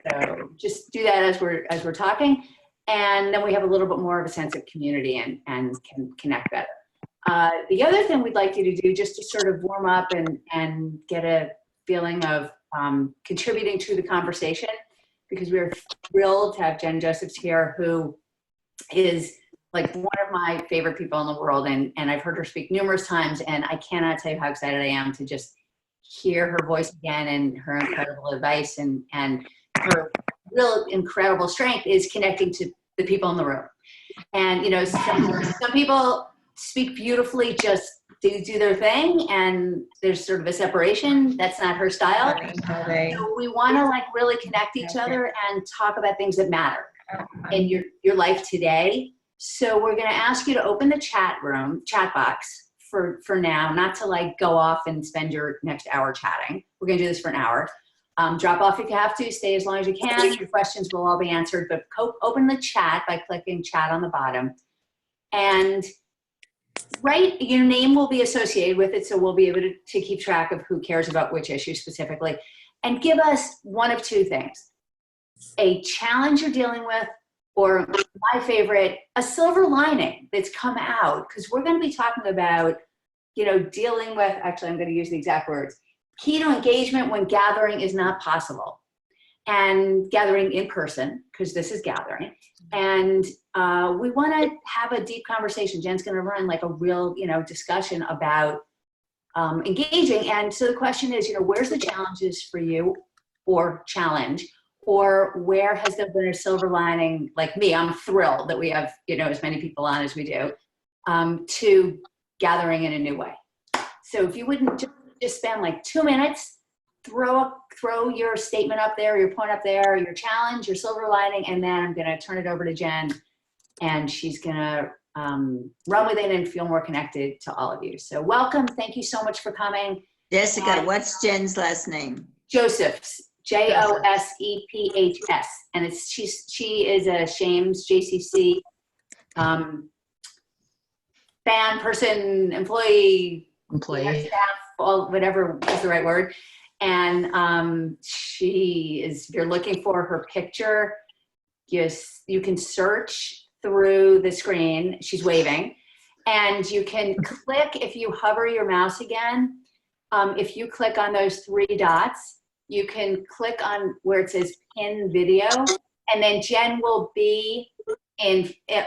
So just do that as we're talking, and then we have a little bit more of a sense of community and can connect better. The other thing we'd like you to do, just to sort of warm up and get a feeling of contributing to the conversation, because we're thrilled to have Jen Josephs here, who is like one of my favorite people in the world, and I've heard her speak numerous times, and I cannot tell you how excited I am to just hear her voice again, and her incredible advice, and her real incredible strength is connecting to the people in the room. And you know, some people speak beautifully, just do their thing, and there's sort of a separation. That's not her style. So we want to like really connect each other and talk about things that matter in your life today. So we're going to ask you to open the chat box for now, not to like go off and spend your next hour chatting. We're going to do this for an hour. Drop off if you have to, stay as long as you can. Your questions will all be answered, but open the chat by clicking chat on the bottom. And your name will be associated with it, so we'll be able to keep track of who cares about which issue specifically. And give us one of two things: a challenge you're dealing with, or my favorite, a silver lining that's come out, because we're going to be talking about, you know, dealing with, actually I'm going to use the exact words, key to engagement when gathering is not possible, and gathering in person, because this is gathering. And we want to have a deep conversation. Jen's going to run like a real, you know, discussion about engaging. And so the question is, you know, where's the challenges for you, or challenge, or where has there been a silver lining? Like me, I'm thrilled that we have, you know, as many people on as we do, to gathering in a new way. So if you wouldn't just spend like 2 minutes, throw your statement up there, your point up there, your challenge, your silver lining, and then I'm going to turn it over to Jen, and she's going to run with it and feel more connected to all of you. So welcome. Thank you so much for coming. Jessica, what's Jen's last name? Josephs. Josephs. And she is a Shames JCC fan, person, employee, staff, all, whatever is the right word. And she is, if you're looking for her picture, you can search through the screen. She's waving. And you can click, if you hover your mouse again, if you click on those 3 dots, you can click on where it says pin video, and then Jen will be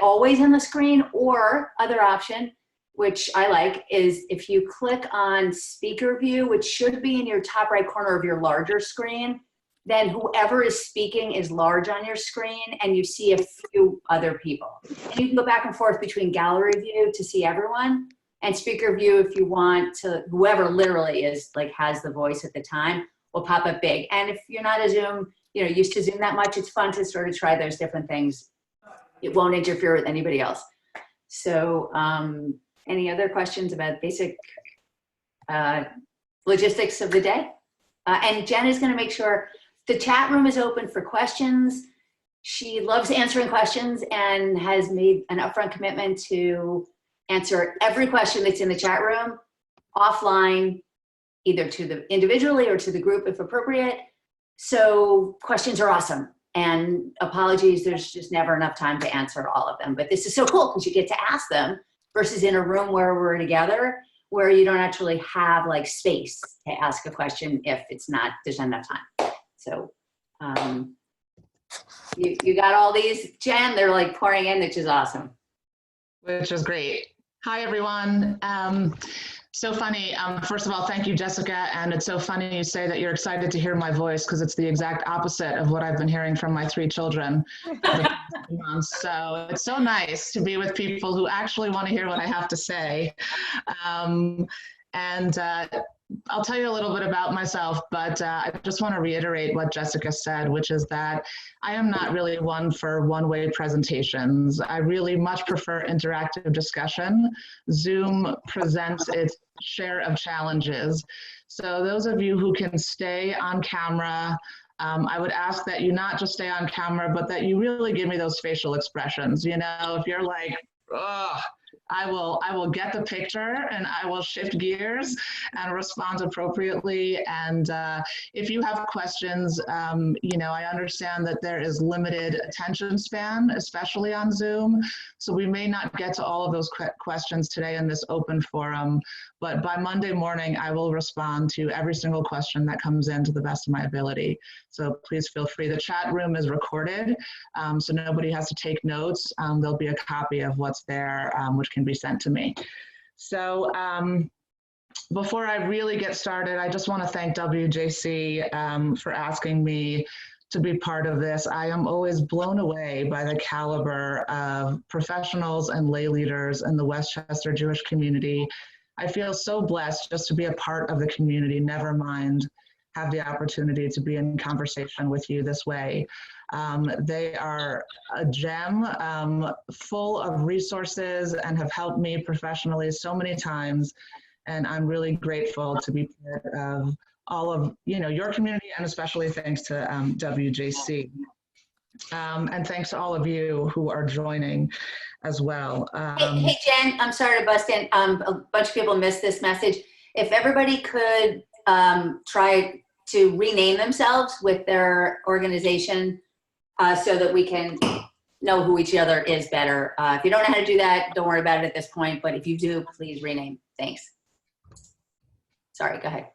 always on the screen. Or other option, which I like, is if you click on speaker view, which should be in your top right corner of your larger screen, then whoever is speaking is large on your screen, and you see a few other people. And you can go back and forth between gallery view to see everyone, and speaker view if you want to, whoever literally is like has the voice at the time will pop up big. And if you're not a Zoom, you know, used to Zoom that much, it's fun to sort of try those different things. It won't interfere with anybody else. So any other questions about basic logistics of the day? And Jen is going to make sure the chat room is open for questions. She loves answering questions and has made an upfront commitment to answer every question that's in the chat room offline, either to the individually or to the group if appropriate. So questions are awesome. And apologies, there's just never enough time to answer all of them. But this is so cool because you get to ask them, versus in a room where we're together, where you don't actually have like space to ask a question if there's not enough time. So you got all these, Jen, they're like pouring in, which is awesome. Which is great. Hi, everyone. So funny. First of all, thank you, Jessica. And it's so funny you say that you're excited to hear my voice, because it's the exact opposite of what I've been hearing from my 3 children for the past few months. So it's so nice to be with people who actually want to hear what I have to say. I'll tell you a little bit about myself, but I just want to reiterate what Jessica said, which is that I am not really one for one-way presentations. I really much prefer interactive discussion. Zoom presents its share of challenges. So those of you who can stay on camera, I would ask that you not just stay on camera, but that you really give me those facial expressions. You know, if you're like, ugh, I will get the picture and I will shift gears and respond appropriately. And if you have questions, I understand that there is limited attention span, especially on Zoom. So we may not get to all of those questions today in this open forum, but by Monday morning, I will respond to every single question that comes in to the best of my ability. So please feel free. The chat room is recorded, so nobody has to take notes. There'll be a copy of what's there, which can be sent to me. So before I really get started, I just want to thank WJC for asking me to be part of this. I am always blown away by the caliber of professionals and lay leaders in the Westchester Jewish community. I feel so blessed just to be a part of the community, never mind have the opportunity to be in conversation with you this way. They are a gem full of resources and have helped me professionally so many times. And I'm really grateful to be part of all of your community, and especially thanks to WJC. And thanks to all of you who are joining as well. Hey, Jen, I'm sorry to bust in. A bunch of people missed this message. If everybody could try to rename themselves with their organization so that we can know who each other is better. If you don't know how to do that, don't worry about it at this point, but if you do, please rename. Thanks. Sorry, go ahead.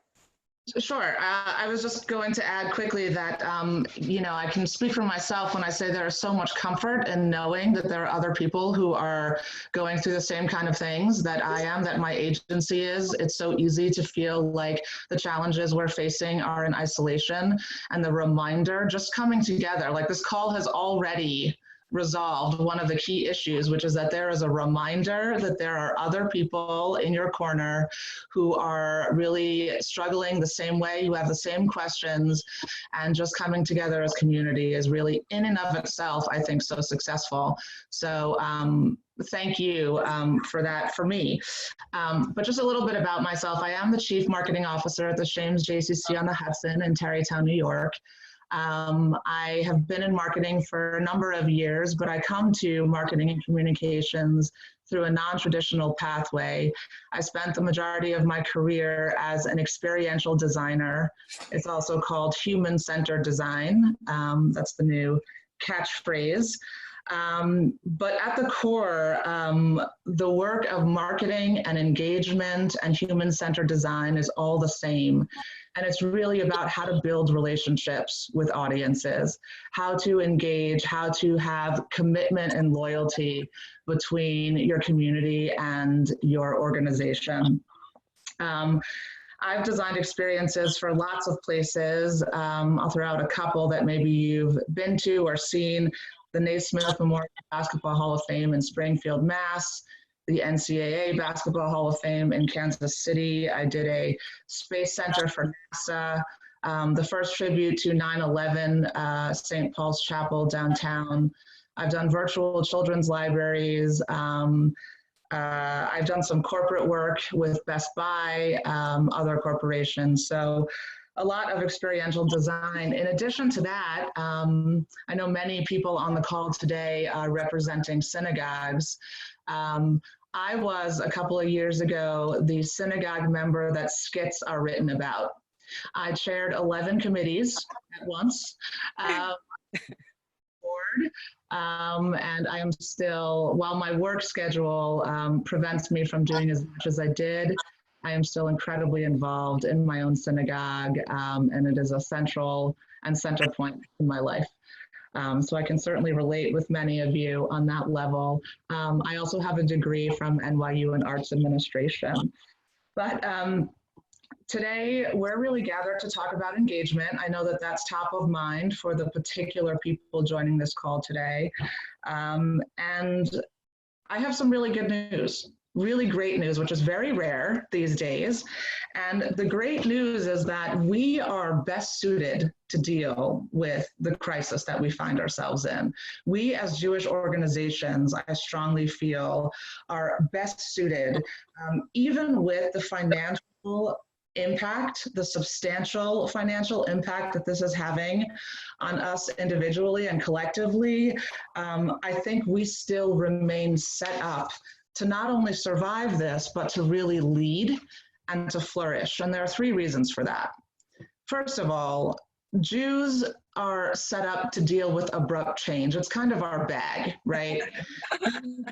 Sure. I was just going to add quickly that, I can speak for myself when I say there is so much comfort in knowing that there are other people who are going through the same kind of things that I am, that my agency is. It's so easy to feel like the challenges we're facing are in isolation, and the reminder just coming together, like this call has already resolved one of the key issues, which is that there is a reminder that there are other people in your corner who are really struggling the same way, you have the same questions, and just coming together as community is really in and of itself, I think, so successful. So thank you for that for me. But just a little bit about myself. I am the Chief Marketing Officer at the Shames JCC on the Hudson in Tarrytown, New York. I have been in marketing for a number of years, but I come to marketing and communications through a non-traditional pathway. I spent the majority of my career as an experiential designer. It's also called human-centered design. That's the new catchphrase. But at the core, the work of marketing and engagement and human-centered design is all the same. And it's really about how to build relationships with audiences, how to engage, how to have commitment and loyalty between your community and your organization. I've designed experiences for lots of places. I'll throw out a couple that maybe you've been to or seen: the Naismith Memorial Basketball Hall of Fame in Springfield, Mass., the NCAA Basketball Hall of Fame in Kansas City. I did a space center for NASA, the first tribute to 9/11, St. Paul's Chapel downtown. I've done virtual children's libraries. I've done some corporate work with Best Buy, other corporations. So a lot of experiential design. In addition to that, I know many people on the call today are representing synagogues. I was, a couple of years ago, the synagogue member that skits are written about. I chaired 11 committees at once, board, and I am still, while my work schedule prevents me from doing as much as I did, I am still incredibly involved in my own synagogue, and it is a central and center point in my life. So I can certainly relate with many of you on that level. I also have a degree from NYU in Arts Administration. But today, we're really gathered to talk about engagement. I know that that's top of mind for the particular people joining this call today. And I have some really good news. Really great news, which is very rare these days. And the great news is that we are best suited to deal with the crisis that we find ourselves in. We as Jewish organizations, I strongly feel, are best suited, even with the financial impact, the substantial financial impact that this is having on us individually and collectively. I think we still remain set up to not only survive this, but to really lead and to flourish. And there are three reasons for that. First of all, Jews are set up to deal with abrupt change. It's kind of our bag, right?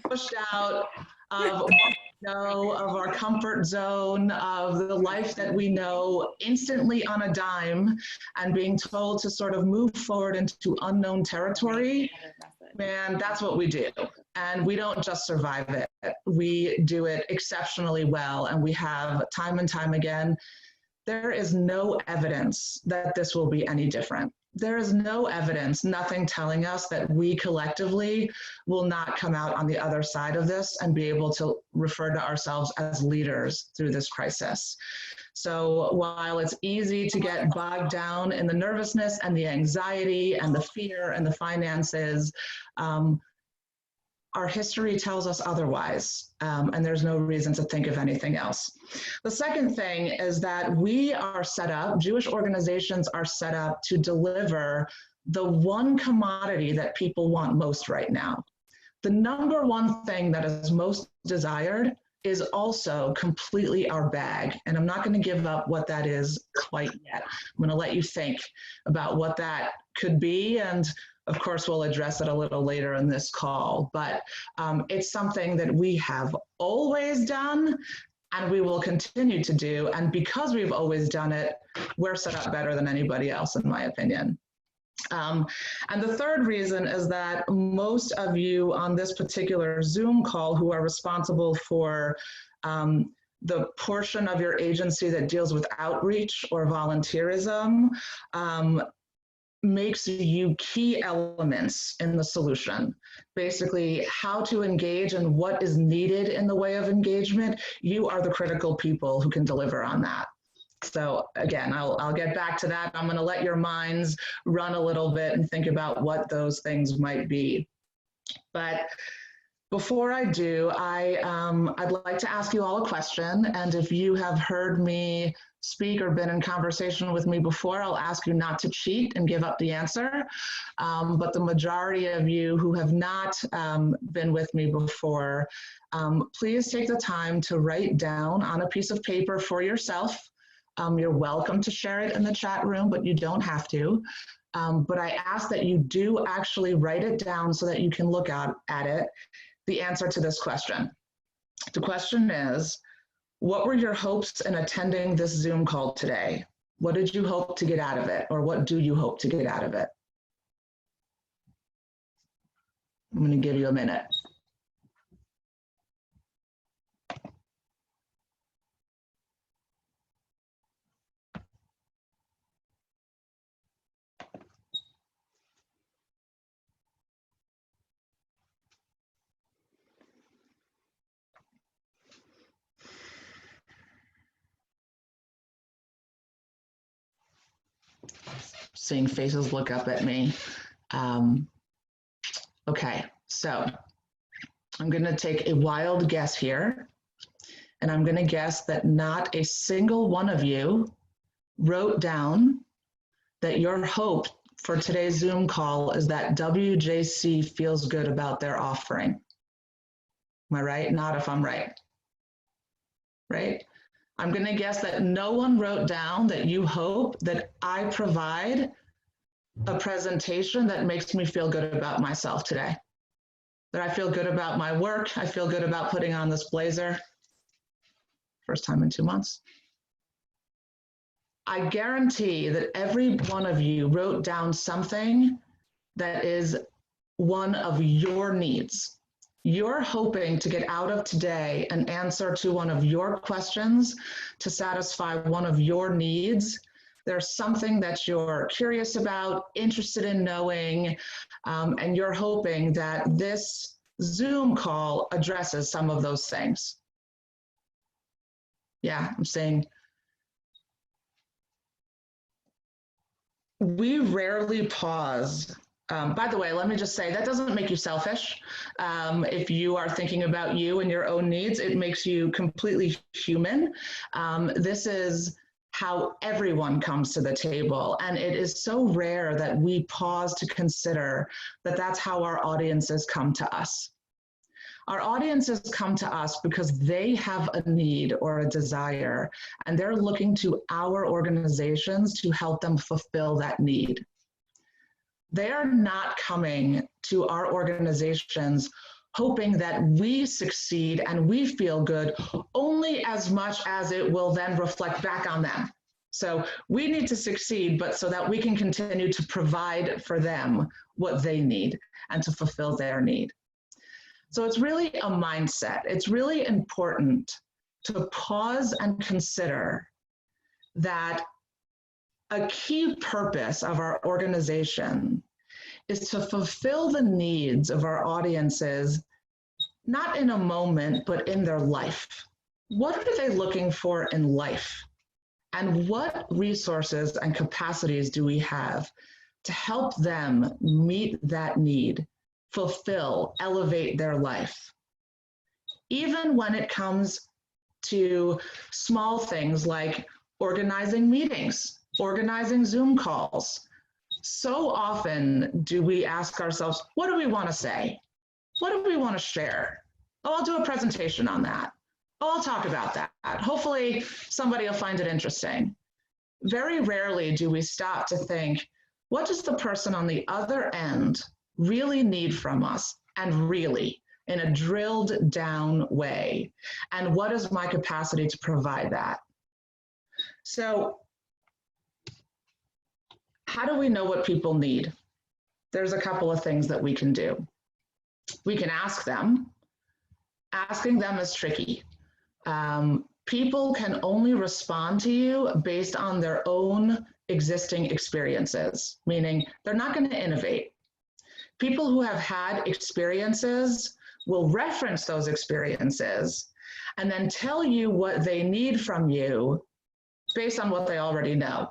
Pushed out of what we know, of our comfort zone, of the life that we know, instantly on a dime, and being told to sort of move forward into unknown territory. Man, that's what we do. And we don't just survive it. We do it exceptionally well, and we have time and time again. There is no evidence that this will be any different. There is no evidence, nothing telling us that we collectively will not come out on the other side of this and be able to refer to ourselves as leaders through this crisis. So while it's easy to get bogged down in the nervousness and the anxiety and the fear and the finances, our history tells us otherwise, and there's no reason to think of anything else. The second thing is that we are set up, Jewish organizations are set up to deliver the one commodity that people want most right now. The number one thing that is most desired is also completely our bag. And I'm not going to give up what that is quite yet. I'm going to let you think about what that could be, and of course, we'll address it a little later in this call, but it's something that we have always done and we will continue to do. And because we've always done it, we're set up better than anybody else, in my opinion. And the third reason is that most of you on this particular Zoom call who are responsible for the portion of your agency that deals with outreach or volunteerism, makes you key elements in the solution. Basically, how to engage and what is needed in the way of engagement, you are the critical people who can deliver on that. So again, I'll get back to that. I'm going to let your minds run a little bit and think about what those things might be. But before I do, I'd like to ask you all a question. And if you have heard me speak or been in conversation with me before, I'll ask you not to cheat and give up the answer. But the majority of you who have not been with me before, please take the time to write down on a piece of paper for yourself. You're welcome to share it in the chat room, but you don't have to. But I ask that you do actually write it down so that you can look at it, the answer to this question. The question is, what were your hopes in attending this Zoom call today? What did you hope to get out of it? Or what do you hope to get out of it? I'm going to give you a minute. Seeing faces look up at me. Okay, so I'm going to take a wild guess here, and I'm going to guess that not a single one of you wrote down that your hope for today's Zoom call is that WJC feels good about their offering. Am I right? Not if I'm right. Right? I'm going to guess that no one wrote down that you hope that I provide a presentation that makes me feel good about myself today. That I feel good about my work. I feel good about putting on this blazer. First time in 2 months. I guarantee that every one of you wrote down something that is one of your needs. You're hoping to get out of today an answer to one of your questions to satisfy one of your needs. There's something that you're curious about, interested in knowing, and you're hoping that this Zoom call addresses some of those things. Yeah, I'm saying we rarely pause. By the way, let me just say, that doesn't make you selfish. If you are thinking about you and your own needs, it makes you completely human. This is how everyone comes to the table. And it is so rare that we pause to consider that that's how our audiences come to us. Our audiences come to us because they have a need or a desire, and they're looking to our organizations to help them fulfill that need. They are not coming to our organizations hoping that we succeed and we feel good only as much as it will then reflect back on them. So we need to succeed, but so that we can continue to provide for them what they need and to fulfill their need. So it's really a mindset. It's really important to pause and consider that a key purpose of our organization is to fulfill the needs of our audiences, not in a moment, but in their life. What are they looking for in life? And what resources and capacities do we have to help them meet that need, fulfill, elevate their life? Even when it comes to small things like organizing meetings, organizing Zoom calls. So often do we ask ourselves, what do we want to say? What do we want to share? Oh, I'll do a presentation on that. Oh, I'll talk about that. Hopefully somebody will find it interesting. Very rarely do we stop to think, what does the person on the other end really need from us, and really in a drilled down way? And what is my capacity to provide that? So how do we know what people need? There's a couple of things that we can do. We can ask them. Asking them is tricky. People can only respond to you based on their own existing experiences, meaning they're not going to innovate. People who have had experiences will reference those experiences and then tell you what they need from you based on what they already know.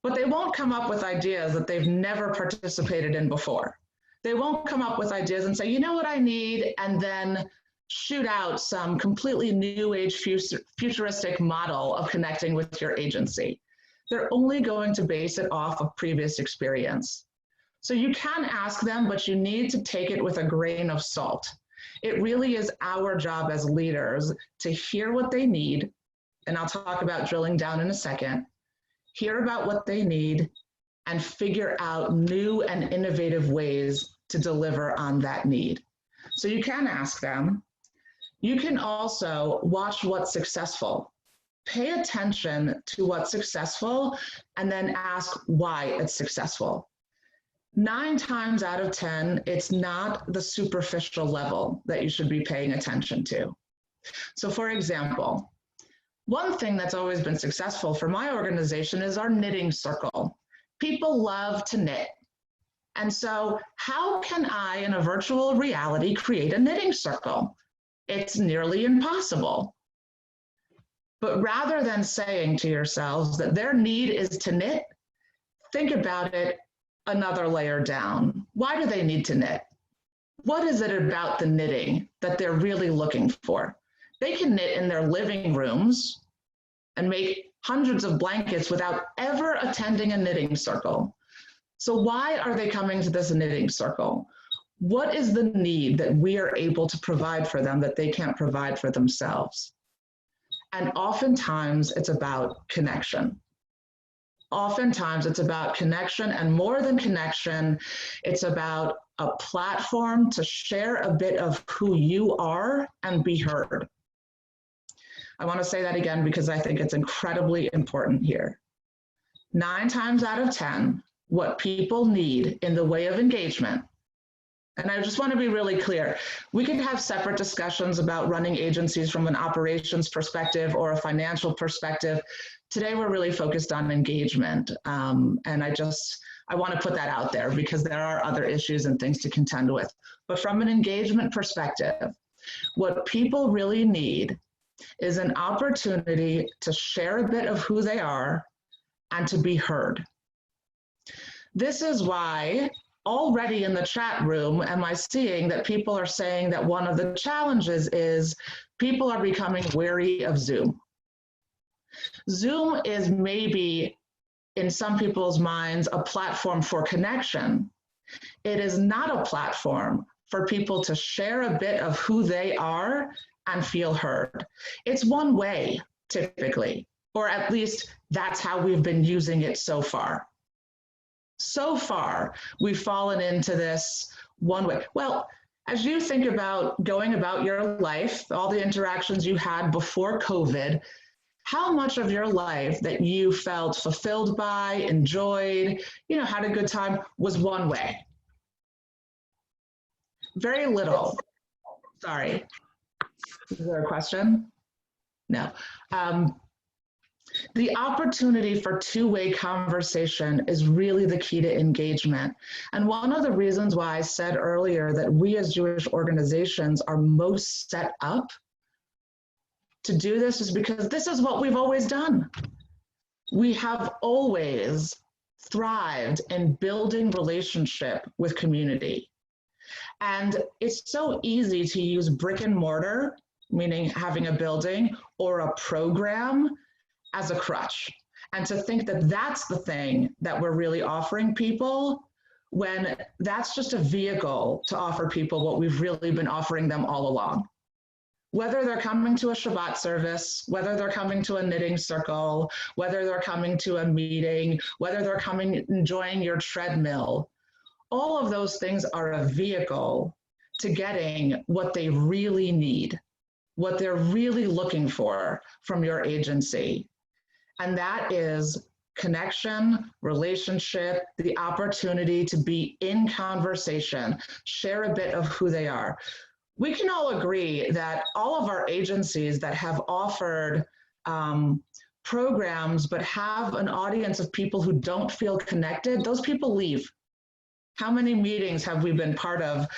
But they won't come up with ideas that they've never participated in before. They won't come up with ideas and say, you know what I need, and then shoot out some completely new age futuristic model of connecting with your agency. They're only going to base it off of previous experience. So you can ask them, but you need to take it with a grain of salt. It really is our job as leaders to hear what they need, and I'll talk about drilling down in a second, hear about what they need, and figure out new and innovative ways to deliver on that need. So you can ask them. You can also watch what's successful. Pay attention to what's successful and then ask why it's successful. 9 times out of 10, it's not the superficial level that you should be paying attention to. So for example, one thing that's always been successful for my organization is our knitting circle. People love to knit. And so how can I, in a virtual reality, create a knitting circle? It's nearly impossible. But rather than saying to yourselves that their need is to knit, think about it another layer down. Why do they need to knit? What is it about the knitting that they're really looking for? They can knit in their living rooms and make hundreds of blankets without ever attending a knitting circle. So why are they coming to this knitting circle? What is the need that we are able to provide for them that they can't provide for themselves? And oftentimes it's about connection. Oftentimes it's about connection, and more than connection, it's about a platform to share a bit of who you are and be heard. I want to say that again because I think it's incredibly important here. 9 times out of 10, what people need in the way of engagement, and I just want to be really clear, we can have separate discussions about running agencies from an operations perspective or a financial perspective. Today, we're really focused on engagement. And I want to put that out there because there are other issues and things to contend with. But from an engagement perspective, what people really need is an opportunity to share a bit of who they are and to be heard. This is why already in the chat room am I seeing that people are saying that one of the challenges is people are becoming wary of Zoom. Zoom is maybe, in some people's minds, a platform for connection. It is not a platform for people to share a bit of who they are and feel heard. It's one way, typically, or at least that's how we've been using it so far. So far, we've fallen into this one way. Well, as you think about going about your life, all the interactions you had before COVID, how much of your life that you felt fulfilled by, enjoyed, had a good time was one way? Very little. Sorry. Is there a question? No. The opportunity for two-way conversation is really the key to engagement. And one of the reasons why I said earlier that we as Jewish organizations are most set up to do this is because this is what we've always done. We have always thrived in building relationship with community. And it's so easy to use brick and mortar, meaning having a building or a program, as a crutch, and to think that that's the thing that we're really offering people, when that's just a vehicle to offer people what we've really been offering them all along. Whether they're coming to a Shabbat service, whether they're coming to a knitting circle, whether they're coming to a meeting, whether they're coming enjoying your treadmill, all of those things are a vehicle to getting what they really need, what they're really looking for from your agency. And that is connection, relationship, the opportunity to be in conversation, share a bit of who they are. We can all agree that all of our agencies that have offered programs but have an audience of people who don't feel connected, those people leave. How many meetings have we been part of?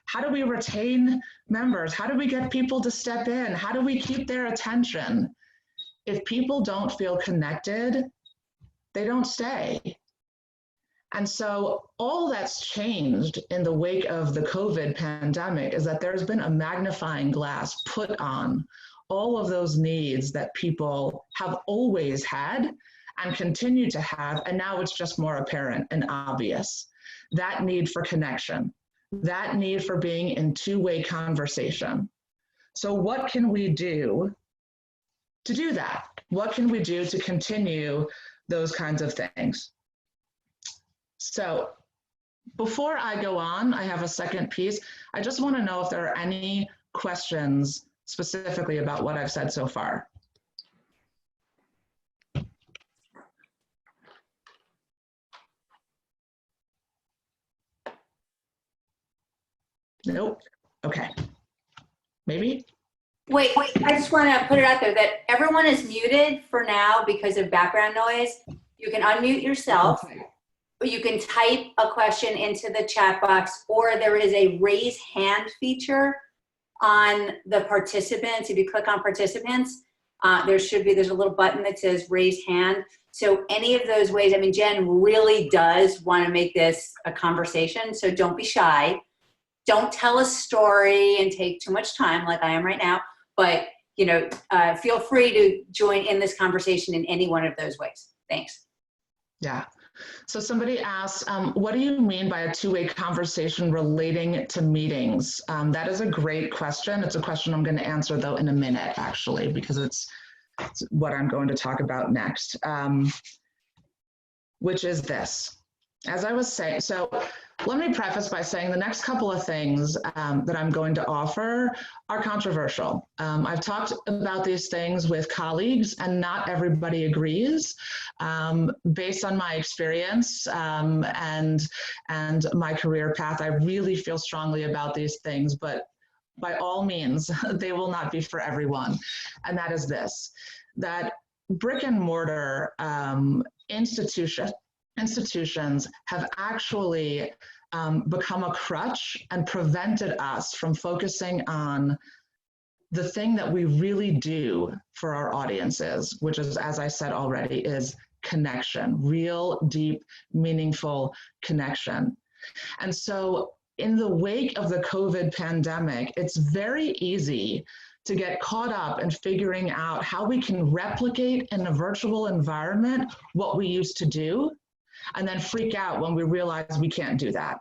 How do we retain members? How do we get people to step in? How do we keep their attention? If people don't feel connected, they don't stay. And so all that's changed in the wake of the COVID pandemic is that there's been a magnifying glass put on all of those needs that people have always had and continue to have, and now it's just more apparent and obvious. That need for connection, that need for being in two-way conversation. So what can we do to do that? What can we do to continue those kinds of things? So before I go on, I have a second piece. I just want to know if there are any questions specifically about what I've said so far. Nope. Okay. Maybe? Wait, I just want to put it out there that everyone is muted for now because of background noise. You can unmute yourself, or you can type a question into the chat box, or there is a raise hand feature on the participants. If you click on participants, there's a little button that says raise hand. So any of those ways, Jen really does want to make this a conversation, so don't be shy. Don't tell a story and take too much time like I am right now. But, feel free to join in this conversation in any one of those ways. Thanks. Yeah. So somebody asked, what do you mean by a two-way conversation relating to meetings? That is a great question. It's a question I'm going to answer, though, in a minute, actually, because it's what I'm going to talk about next, which is this. As I was saying, so let me preface by saying the next couple of things that I'm going to offer are controversial. I've talked about these things with colleagues and not everybody agrees. Based on my experience and my career path, I really feel strongly about these things, but by all means, they will not be for everyone. And that is this, that brick and mortar institutions have actually become a crutch and prevented us from focusing on the thing that we really do for our audiences, which is, as I said already, is connection, real, deep, meaningful connection. And so in the wake of the COVID pandemic, it's very easy to get caught up in figuring out how we can replicate in a virtual environment what we used to do, and then freak out when we realize we can't do that.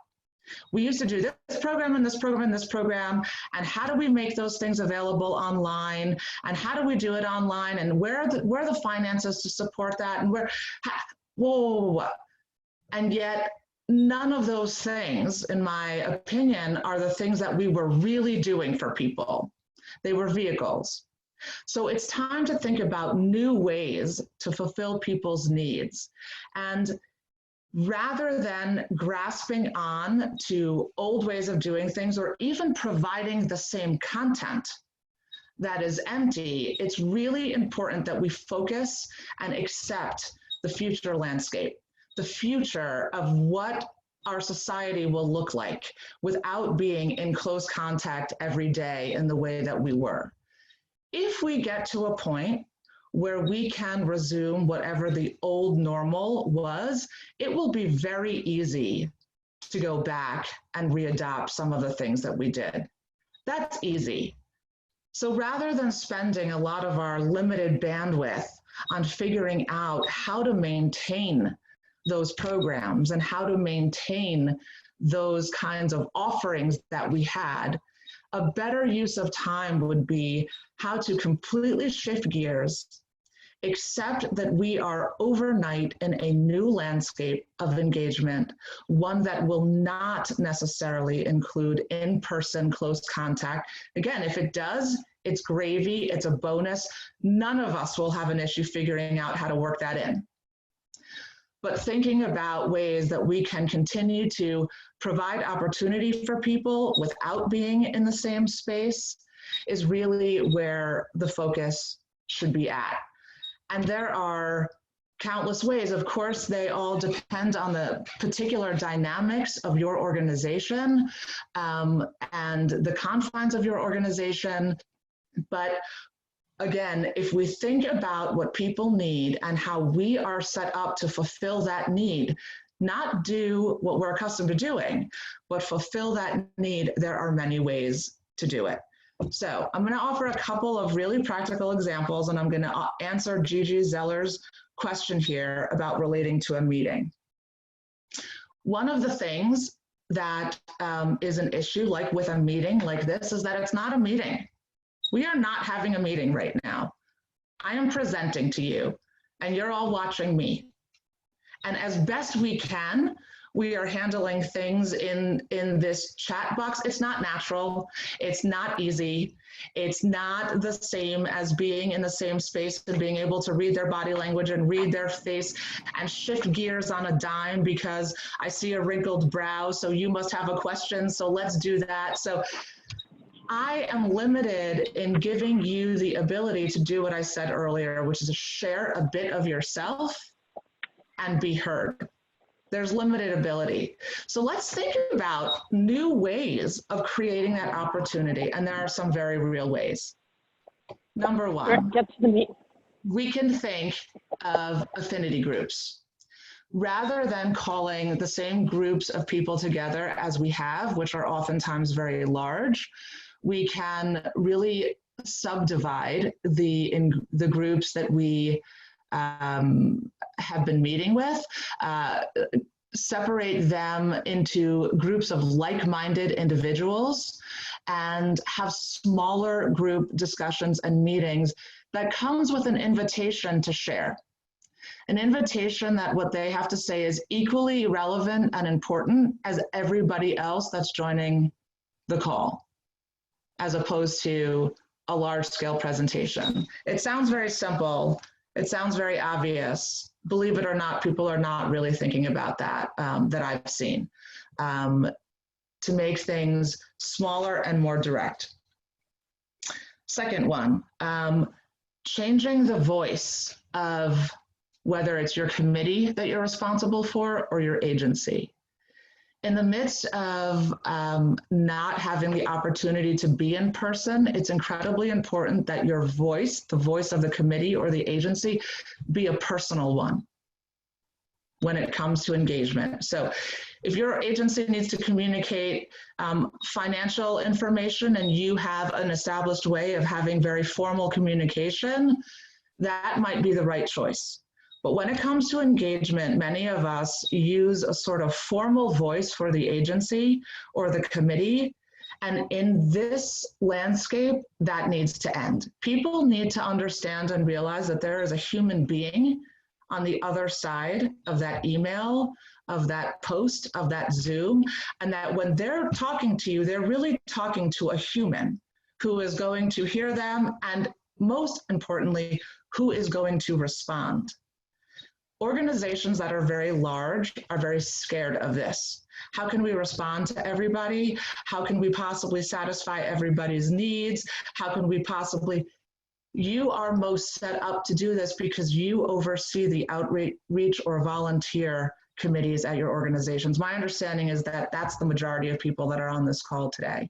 We used to do this program and this program and this program, and how do we make those things available online, and how do we do it online, and where are the finances to support that, and whoa. And yet none of those things, in my opinion, are the things that we were really doing for people. They were vehicles. So it's time to think about new ways to fulfill people's needs. And rather than grasping on to old ways of doing things, or even providing the same content that is empty, it's really important that we focus and accept the future landscape, the future of what our society will look like without being in close contact every day in the way that we were. If we get to a point where we can resume whatever the old normal was, it will be very easy to go back and readopt some of the things that we did. That's easy. So rather than spending a lot of our limited bandwidth on figuring out how to maintain those programs and how to maintain those kinds of offerings that we had, a better use of time would be how to completely shift gears, accept that we are overnight in a new landscape of engagement, one that will not necessarily include in-person close contact. Again, if it does, it's gravy, it's a bonus. None of us will have an issue figuring out how to work that in. But thinking about ways that we can continue to provide opportunity for people without being in the same space is really where the focus should be at. And there are countless ways. Of course, they all depend on the particular dynamics of your organization and the confines of your organization. But again, if we think about what people need and how we are set up to fulfill that need, not do what we're accustomed to doing, but fulfill that need, there are many ways to do it. So I'm going to offer a couple of really practical examples, and I'm going to answer Gigi Zeller's question here about relating to a meeting. One of the things that is an issue, like with a meeting like this, is that it's not a meeting. We are not having a meeting right now. I am presenting to you, and you're all watching me. And as best we can, we are handling things in this chat box. It's not natural. It's not easy. It's not the same as being in the same space and being able to read their body language and read their face and shift gears on a dime because I see a wrinkled brow, so you must have a question, so let's do that. So I am limited in giving you the ability to do what I said earlier, which is to share a bit of yourself and be heard. There's limited ability. So let's think about new ways of creating that opportunity. And there are some very real ways. Number one, we can think of affinity groups. Rather than calling the same groups of people together as we have, which are oftentimes very large, we can really subdivide the groups that we have been meeting with, separate them into groups of like-minded individuals, and have smaller group discussions and meetings that comes with an invitation to share. An invitation that what they have to say is equally relevant and important as everybody else that's joining the call, as opposed to a large-scale presentation. It sounds very simple. It sounds very obvious. Believe it or not, people are not really thinking about that, that I've seen, to make things smaller and more direct. Second one, changing the voice of whether it's your committee that you're responsible for or your agency. In the midst of not having the opportunity to be in person, it's incredibly important that your voice, the voice of the committee or the agency, be a personal one when it comes to engagement. So if your agency needs to communicate financial information and you have an established way of having very formal communication, that might be the right choice. But when it comes to engagement, many of us use a sort of formal voice for the agency or the committee. And in this landscape, that needs to end. People need to understand and realize that there is a human being on the other side of that email, of that post, of that Zoom, and that when they're talking to you, they're really talking to a human who is going to hear them, and most importantly, who is going to respond. Organizations that are very large are very scared of this. How can we respond to everybody? How can we possibly satisfy everybody's needs? How can we possibly... You are most set up to do this because you oversee the outreach or volunteer committees at your organizations. My understanding is that that's the majority of people that are on this call today.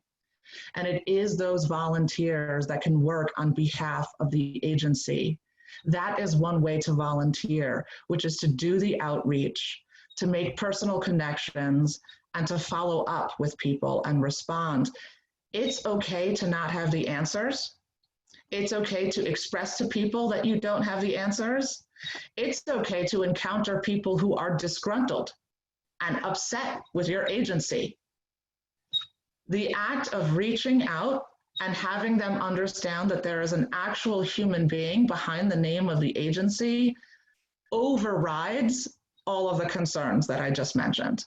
And it is those volunteers that can work on behalf of the agency. That is one way to volunteer, which is to do the outreach, to make personal connections, and to follow up with people and respond. It's okay to not have the answers. It's okay to express to people that you don't have the answers. It's okay to encounter people who are disgruntled and upset with your agency. The act of reaching out and having them understand that there is an actual human being behind the name of the agency overrides all of the concerns that I just mentioned.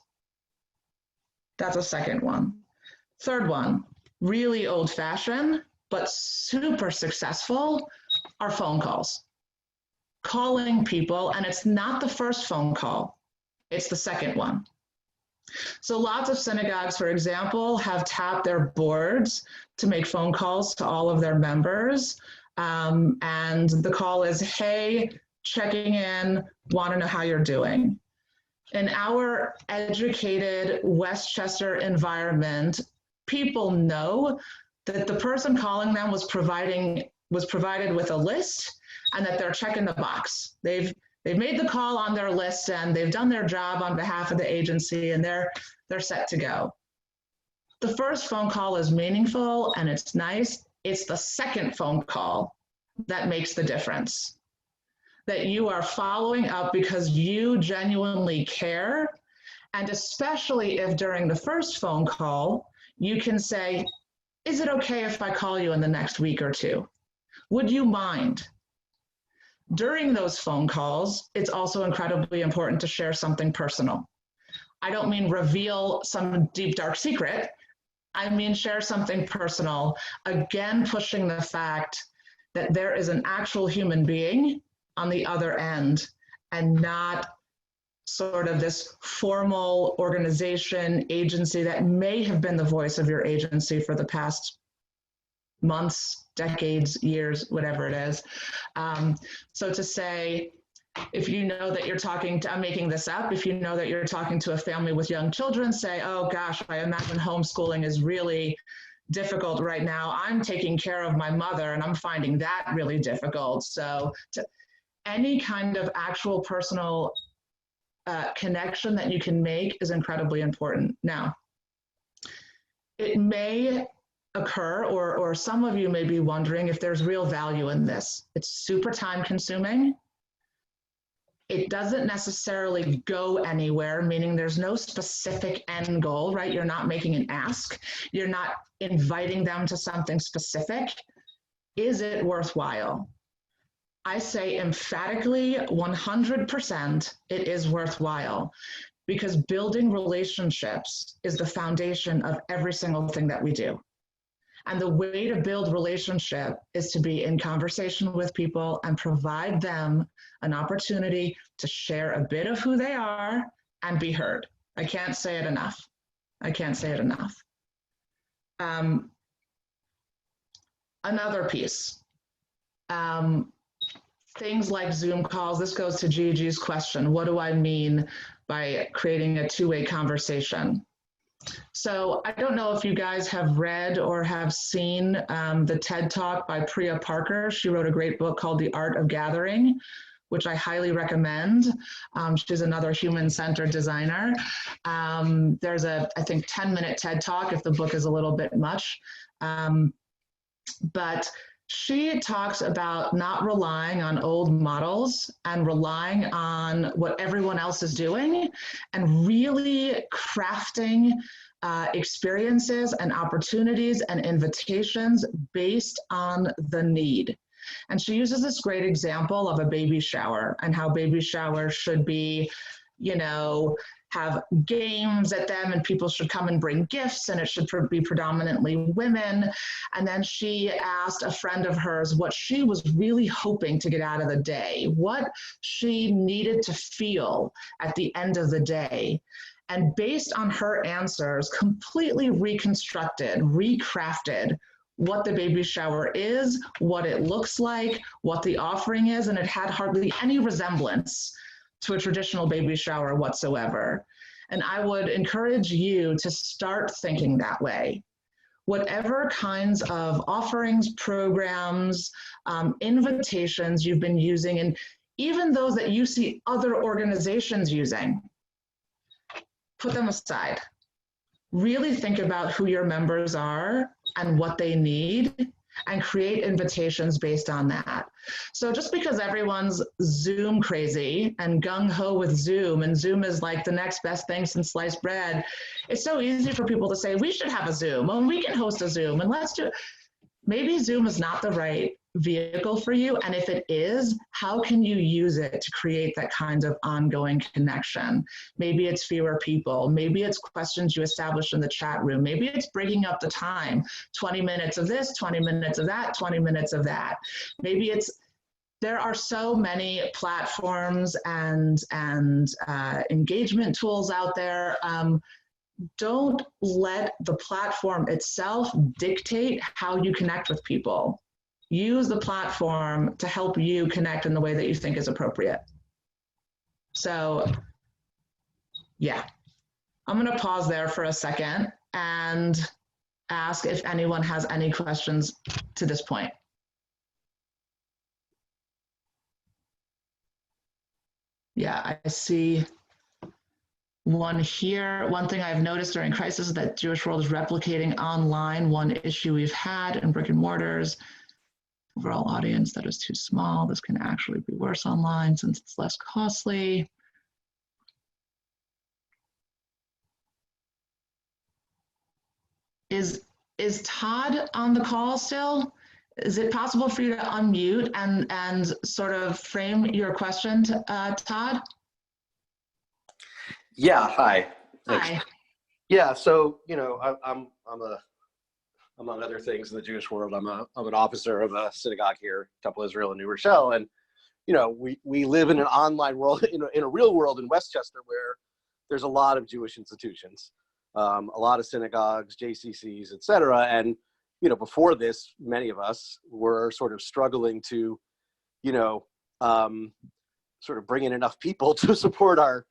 That's a second one. Third one, really old-fashioned, but super successful, are phone calls. Calling people, and it's not the first phone call, it's the second one. So lots of synagogues, for example, have tapped their boards to make phone calls to all of their members. And the call is, hey, checking in, want to know how you're doing. In our educated Westchester environment, people know that the person calling them was provided with a list and that they're checking the box. They've made the call on their list and they've done their job on behalf of the agency and they're set to go. The first phone call is meaningful and it's nice. It's the second phone call that makes the difference. That you are following up because you genuinely care. And especially if during the first phone call, you can say, is it okay if I call you in the next week or two? Would you mind? During those phone calls, it's also incredibly important to share something personal. I don't mean reveal some deep, dark secret. I mean share something personal. Again, pushing the fact that there is an actual human being on the other end and not sort of this formal organization, agency that may have been the voice of your agency for the past months, decades, years, whatever it is. So to say, if you know that you're talking to, I'm making this up, if you know that you're talking to a family with young children, say, oh gosh, I imagine homeschooling is really difficult right now. I'm taking care of my mother and I'm finding that really difficult. So any kind of actual personal connection that you can make is incredibly important. Now, it may occur, or some of you may be wondering if there's real value in this. It's super time consuming. It doesn't necessarily go anywhere, meaning there's no specific end goal, right? You're not making an ask. You're not inviting them to something specific. Is it worthwhile? I say emphatically 100% it is worthwhile, because building relationships is the foundation of every single thing that we do. And the way to build relationship is to be in conversation with people and provide them an opportunity to share a bit of who they are and be heard. I can't say it enough. I can't say it enough. Another piece, things like Zoom calls. This goes to Gigi's question. What do I mean by creating a two-way conversation? So I don't know if you guys have read or have seen the TED Talk by Priya Parker. She wrote a great book called The Art of Gathering, which I highly recommend. She's another human-centered designer. There's a, I think, 10-minute TED Talk if the book is a little bit much. But She talks about not relying on old models and relying on what everyone else is doing and really crafting experiences and opportunities and invitations based on the need. And she uses this great example of a baby shower and how baby showers should be, you know, have games at them and people should come and bring gifts and it should be predominantly women. And then she asked a friend of hers what she was really hoping to get out of the day, what she needed to feel at the end of the day. And based on her answers, completely reconstructed, recrafted what the baby shower is, what it looks like, what the offering is, and it had hardly any resemblance to a traditional baby shower whatsoever. And I would encourage you to start thinking that way. Whatever kinds of offerings, programs, invitations you've been using, and even those that you see other organizations using, put them aside. Really think about who your members are and what they need and create invitations based on that. So just because everyone's Zoom crazy and gung-ho with Zoom, and Zoom is like the next best thing since sliced bread, it's so easy for people to say, we should have a Zoom, and we can host a Zoom, and let's do it. Maybe Zoom is not the right vehicle for you, and if it is, how can you use it to create that kind of ongoing connection? Maybe it's fewer people, maybe it's questions you establish in the chat room, maybe it's breaking up the time, 20 minutes of this, 20 minutes of that, 20 minutes of that. Maybe it's, there are so many platforms and engagement tools out there. Don't let the platform itself dictate how you connect with people. Use the platform to help you connect in the way that you think is appropriate. So yeah, I'm gonna pause there for a second and ask if anyone has any questions to this point. Yeah, I see one here. One thing I've noticed during crisis is that Jewish World is replicating online. One issue we've had in brick and mortars, overall audience that is too small. This can actually be worse online since it's less costly. Is Todd on the call still? Is it possible for you to unmute and sort of frame your question, Todd? Yeah, hi. Thanks. Hi. Yeah, so, you know, I'm among other things in the Jewish world, I'm an officer of a synagogue here, Temple Israel in New Rochelle, and you know, we live in an online world, in a real world in Westchester where there's a lot of Jewish institutions, a lot of synagogues, JCCs, et cetera, and you know, before this, many of us were sort of struggling to, you know, sort of bring in enough people to support our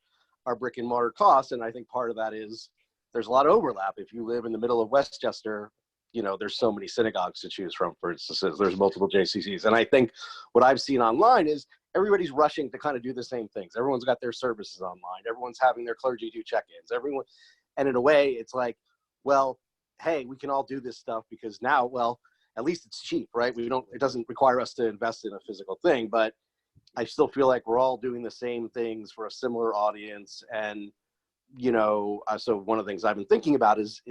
brick and mortar costs, and I think part of that is there's a lot of overlap. If you live in the middle of Westchester, you know, there's so many synagogues to choose from, for instance, there's multiple JCCs. And I think what I've seen online is everybody's rushing to kind of do the same things. Everyone's got their services online. Everyone's having their clergy do check-ins. Everyone, and in a way, it's like, well, hey, we can all do this stuff because now, well, at least it's cheap, right? It doesn't require us to invest in a physical thing, but I still feel like we're all doing the same things for a similar audience. And you know, so one of the things I've been thinking about is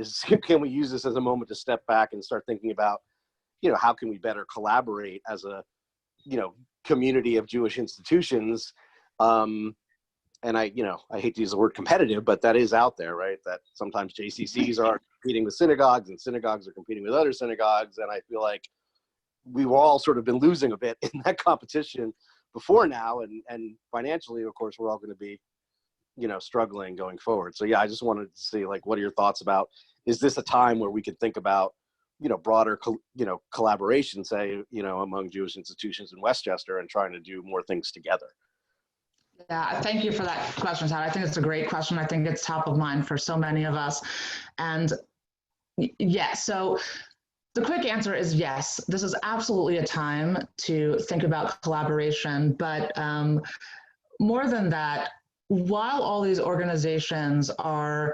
can we use this as a moment to step back and start thinking about, you know, how can we better collaborate as a, you know, community of Jewish institutions. And I hate to use the word competitive, but that is out there, right? That sometimes JCCs are competing with synagogues and synagogues are competing with other synagogues. And I feel like we've all sort of been losing a bit in that competition before now. And financially, of course, we're all going to be, you know, struggling going forward. So yeah, I just wanted to see, like, what are your thoughts about, is this a time where we could think about, you know, broader, collaboration, say, you know, among Jewish institutions in Westchester and trying to do more things together? Yeah, thank you for that question, Todd. I think it's a great question. I think it's top of mind for so many of us. And yeah, so the quick answer is yes, this is absolutely a time to think about collaboration, but more than that, while all these organizations are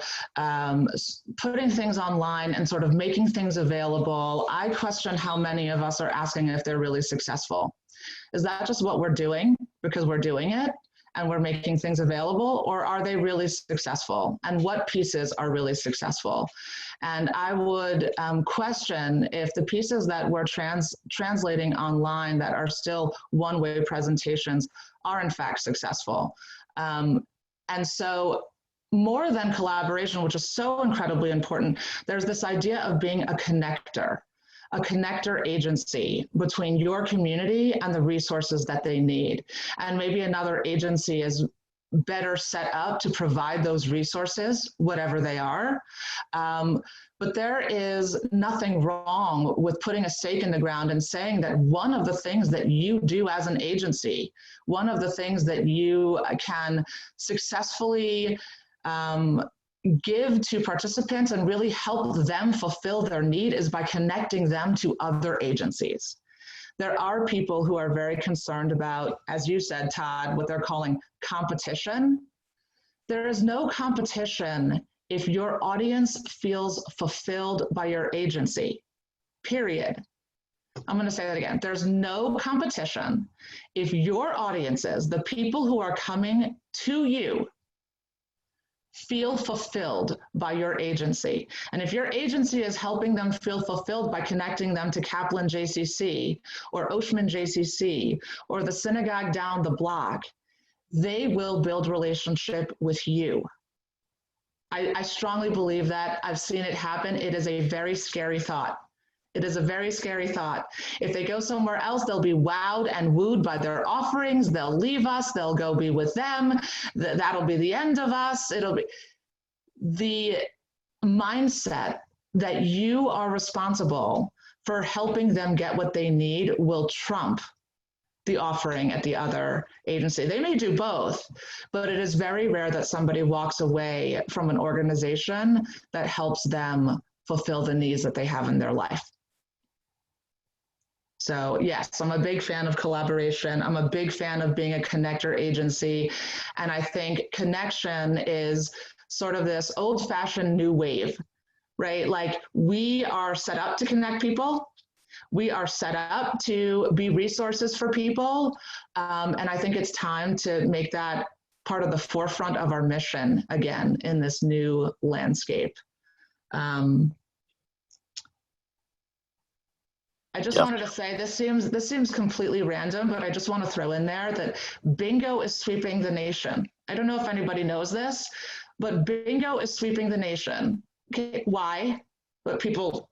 putting things online and sort of making things available, I question how many of us are asking if they're really successful. Is that just what we're doing because we're doing it and we're making things available, or are they really successful? And what pieces are really successful? And I would question if the pieces that we're translating online that are still one-way presentations are in fact successful. And so more than collaboration, which is so incredibly important, there's this idea of being a connector agency between your community and the resources that they need. And maybe another agency is better set up to provide those resources, whatever they are. But there is nothing wrong with putting a stake in the ground and saying that one of the things that you do as an agency, one of the things that you can successfully give to participants and really help them fulfill their need is by connecting them to other agencies. There are people who are very concerned about, as you said, Todd, what they're calling competition. There is no competition if your audience feels fulfilled by your agency, period. I'm going to say that again. There's no competition if your audiences, the people who are coming to you, feel fulfilled by your agency. And if your agency is helping them feel fulfilled by connecting them to Kaplan JCC or Oshman JCC or the synagogue down the block, they will build relationship with you. I strongly believe that. I've seen it happen. It is a very scary thought. It is a very scary thought. If they go somewhere else, they'll be wowed and wooed by their offerings. They'll leave us. They'll go be with them. That'll be the end of us. It'll be the mindset that you are responsible for helping them get what they need will trump the offering at the other agency. They may do both, but it is very rare that somebody walks away from an organization that helps them fulfill the needs that they have in their life. So yes, I'm a big fan of collaboration. I'm a big fan of being a connector agency. And I think connection is sort of this old-fashioned new wave, right? Like we are set up to connect people. We are set up to be resources for people. And I think it's time to make that part of the forefront of our mission again in this new landscape. I just wanted to say, this seems completely random, but I just want to throw in there that bingo is sweeping the nation. I don't know if anybody knows this, but bingo is sweeping the nation. Okay, why? But people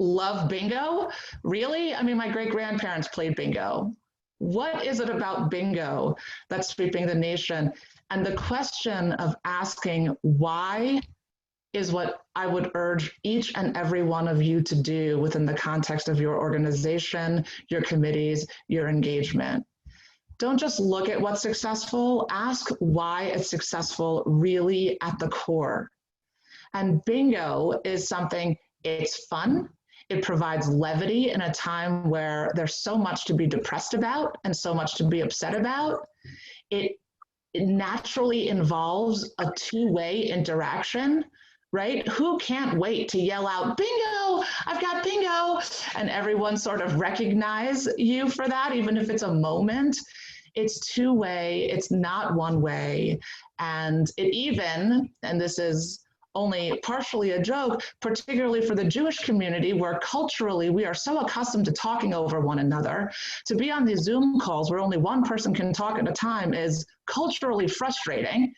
love bingo? Really? I mean, my great-grandparents played bingo. What is it about bingo that's sweeping the nation? And the question of asking why is what I would urge each and every one of you to do within the context of your organization, your committees, your engagement. Don't just look at what's successful, ask why it's successful really at the core. And bingo is something, it's fun, it provides levity in a time where there's so much to be depressed about and so much to be upset about. It naturally involves a two-way interaction, right? Who can't wait to yell out, bingo, I've got bingo, and everyone sort of recognize you for that, even if it's a moment. It's two-way, it's not one way. And it even, and this is only partially a joke, particularly for the Jewish community where culturally we are so accustomed to talking over one another, to be on these Zoom calls where only one person can talk at a time is culturally frustrating.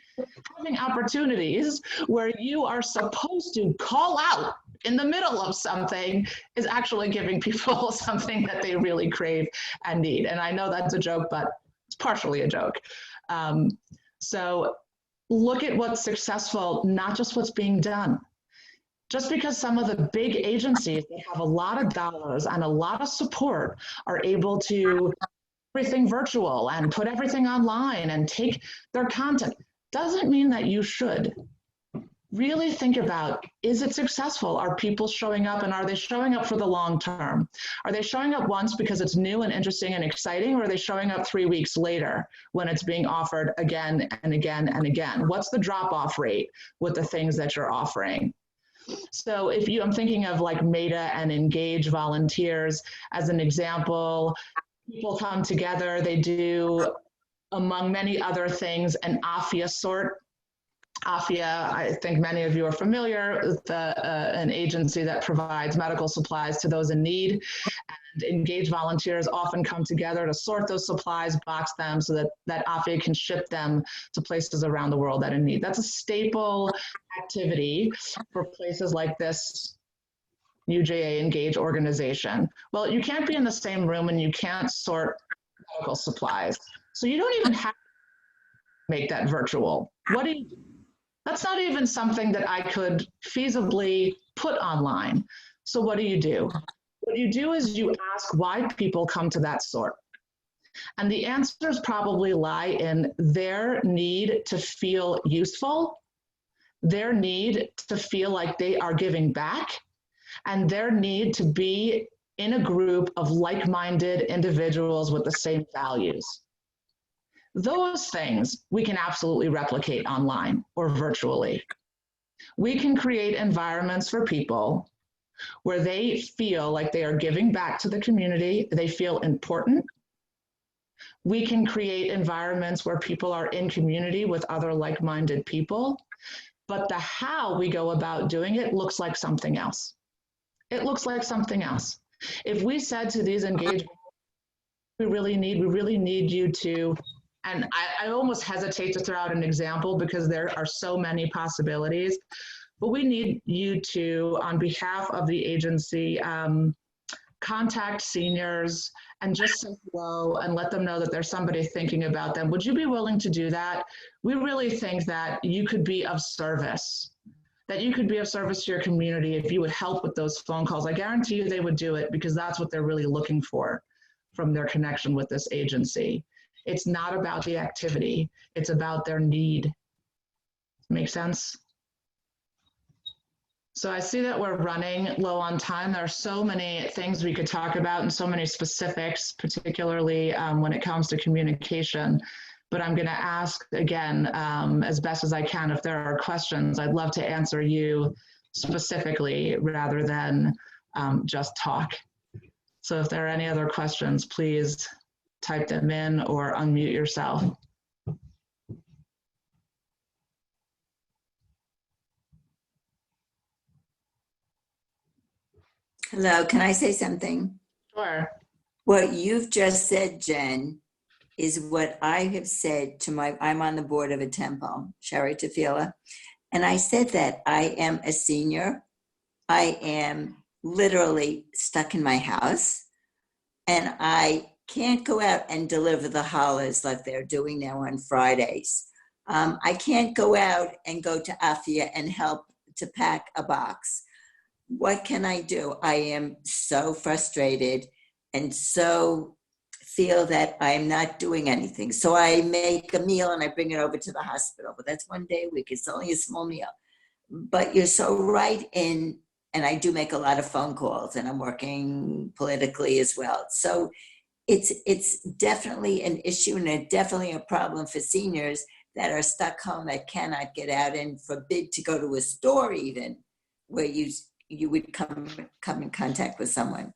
Having opportunities where you are supposed to call out in the middle of something is actually giving people something that they really crave and need. And I know that's a joke, but it's partially a joke. So look at what's successful, not just what's being done. Just because some of the big agencies that have a lot of dollars and a lot of support are able to everything virtual and put everything online and take their content, doesn't mean that you should. really think about, is it successful? Are people showing up, and are they showing up for the long term? Are they showing up once because it's new and interesting and exciting, or are they showing up 3 weeks later when it's being offered again and again and again? What's the drop-off rate with the things that you're offering? So I'm thinking of like Meta and Engage volunteers as an example. People come together, they do, among many other things, an AFIA sort. AFIA, I think many of you are familiar with an agency that provides medical supplies to those in need. And Engaged volunteers often come together to sort those supplies, box them so that AFIA can ship them to places around the world that are in need. That's a staple activity for places like this UJA Engage organization. Well, you can't be in the same room and you can't sort medical supplies. So you don't even have to make that virtual. What do you do? That's not even something that I could feasibly put online. So what do? What you do is you ask why people come to that sort. And the answers probably lie in their need to feel useful, their need to feel like they are giving back, and their need to be in a group of like-minded individuals with the same values. Those things we can absolutely replicate online or virtually. We can create environments for people where they feel like they are giving back to the community, they feel important. We can create environments where people are in community with other like-minded people, but the how we go about doing it looks like something else. It looks like something else. If we said to these engagements, we really need you to, and I almost hesitate to throw out an example because there are so many possibilities, but we need you to, on behalf of the agency, contact seniors and just say hello and let them know that there's somebody thinking about them. Would you be willing to do that? We really think that you could be of service, that you could be of service to your community if you would help with those phone calls. I guarantee you they would do it because that's what they're really looking for from their connection with this agency. It's not about the activity, it's about their need. Make sense? So I see that we're running low on time. There are so many things we could talk about and so many specifics, particularly when it comes to communication. But I'm going to ask again, as best as I can, if there are questions. I'd love to answer you specifically rather than just talk. So if there are any other questions, please type them in or unmute yourself. Hello, can I say something? Sure. What you've just said, Jen, is what I have said to I'm on the board of a temple, Shari Tefillah, and I said that I am a senior. I am literally stuck in my house, and I can't go out and deliver the hollers like they're doing now on Fridays. I can't go out and go to AFIA and help to pack a box. What can I do? I am so frustrated and so feel that I'm not doing anything. So I make a meal and I bring it over to the hospital, but that's one day a week. It's only a small meal. But you're so right and I do make a lot of phone calls and I'm working politically as well. So it's definitely an issue and definitely a problem for seniors that are stuck home, that cannot get out and forbid to go to a store even where you would come in contact with someone.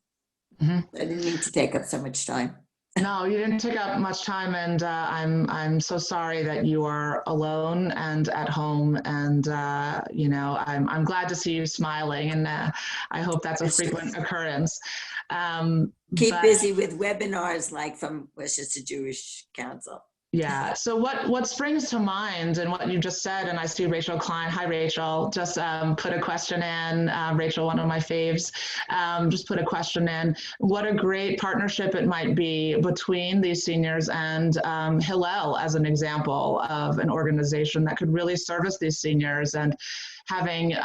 Mm-hmm. I didn't need to take up so much time. No, you didn't take up much time, and I'm so sorry that you are alone and at home. And you know, I'm glad to see you smiling, and I hope that's a frequent occurrence. Keep busy with webinars like from Westcheste Jewish Council. Yeah. So what springs to mind and what you just said, and I see Rachel Klein. Hi, Rachel. Just put a question in. Rachel, one of my faves, just put a question in. What a great partnership it might be between these seniors and Hillel as an example of an organization that could really service these seniors, and having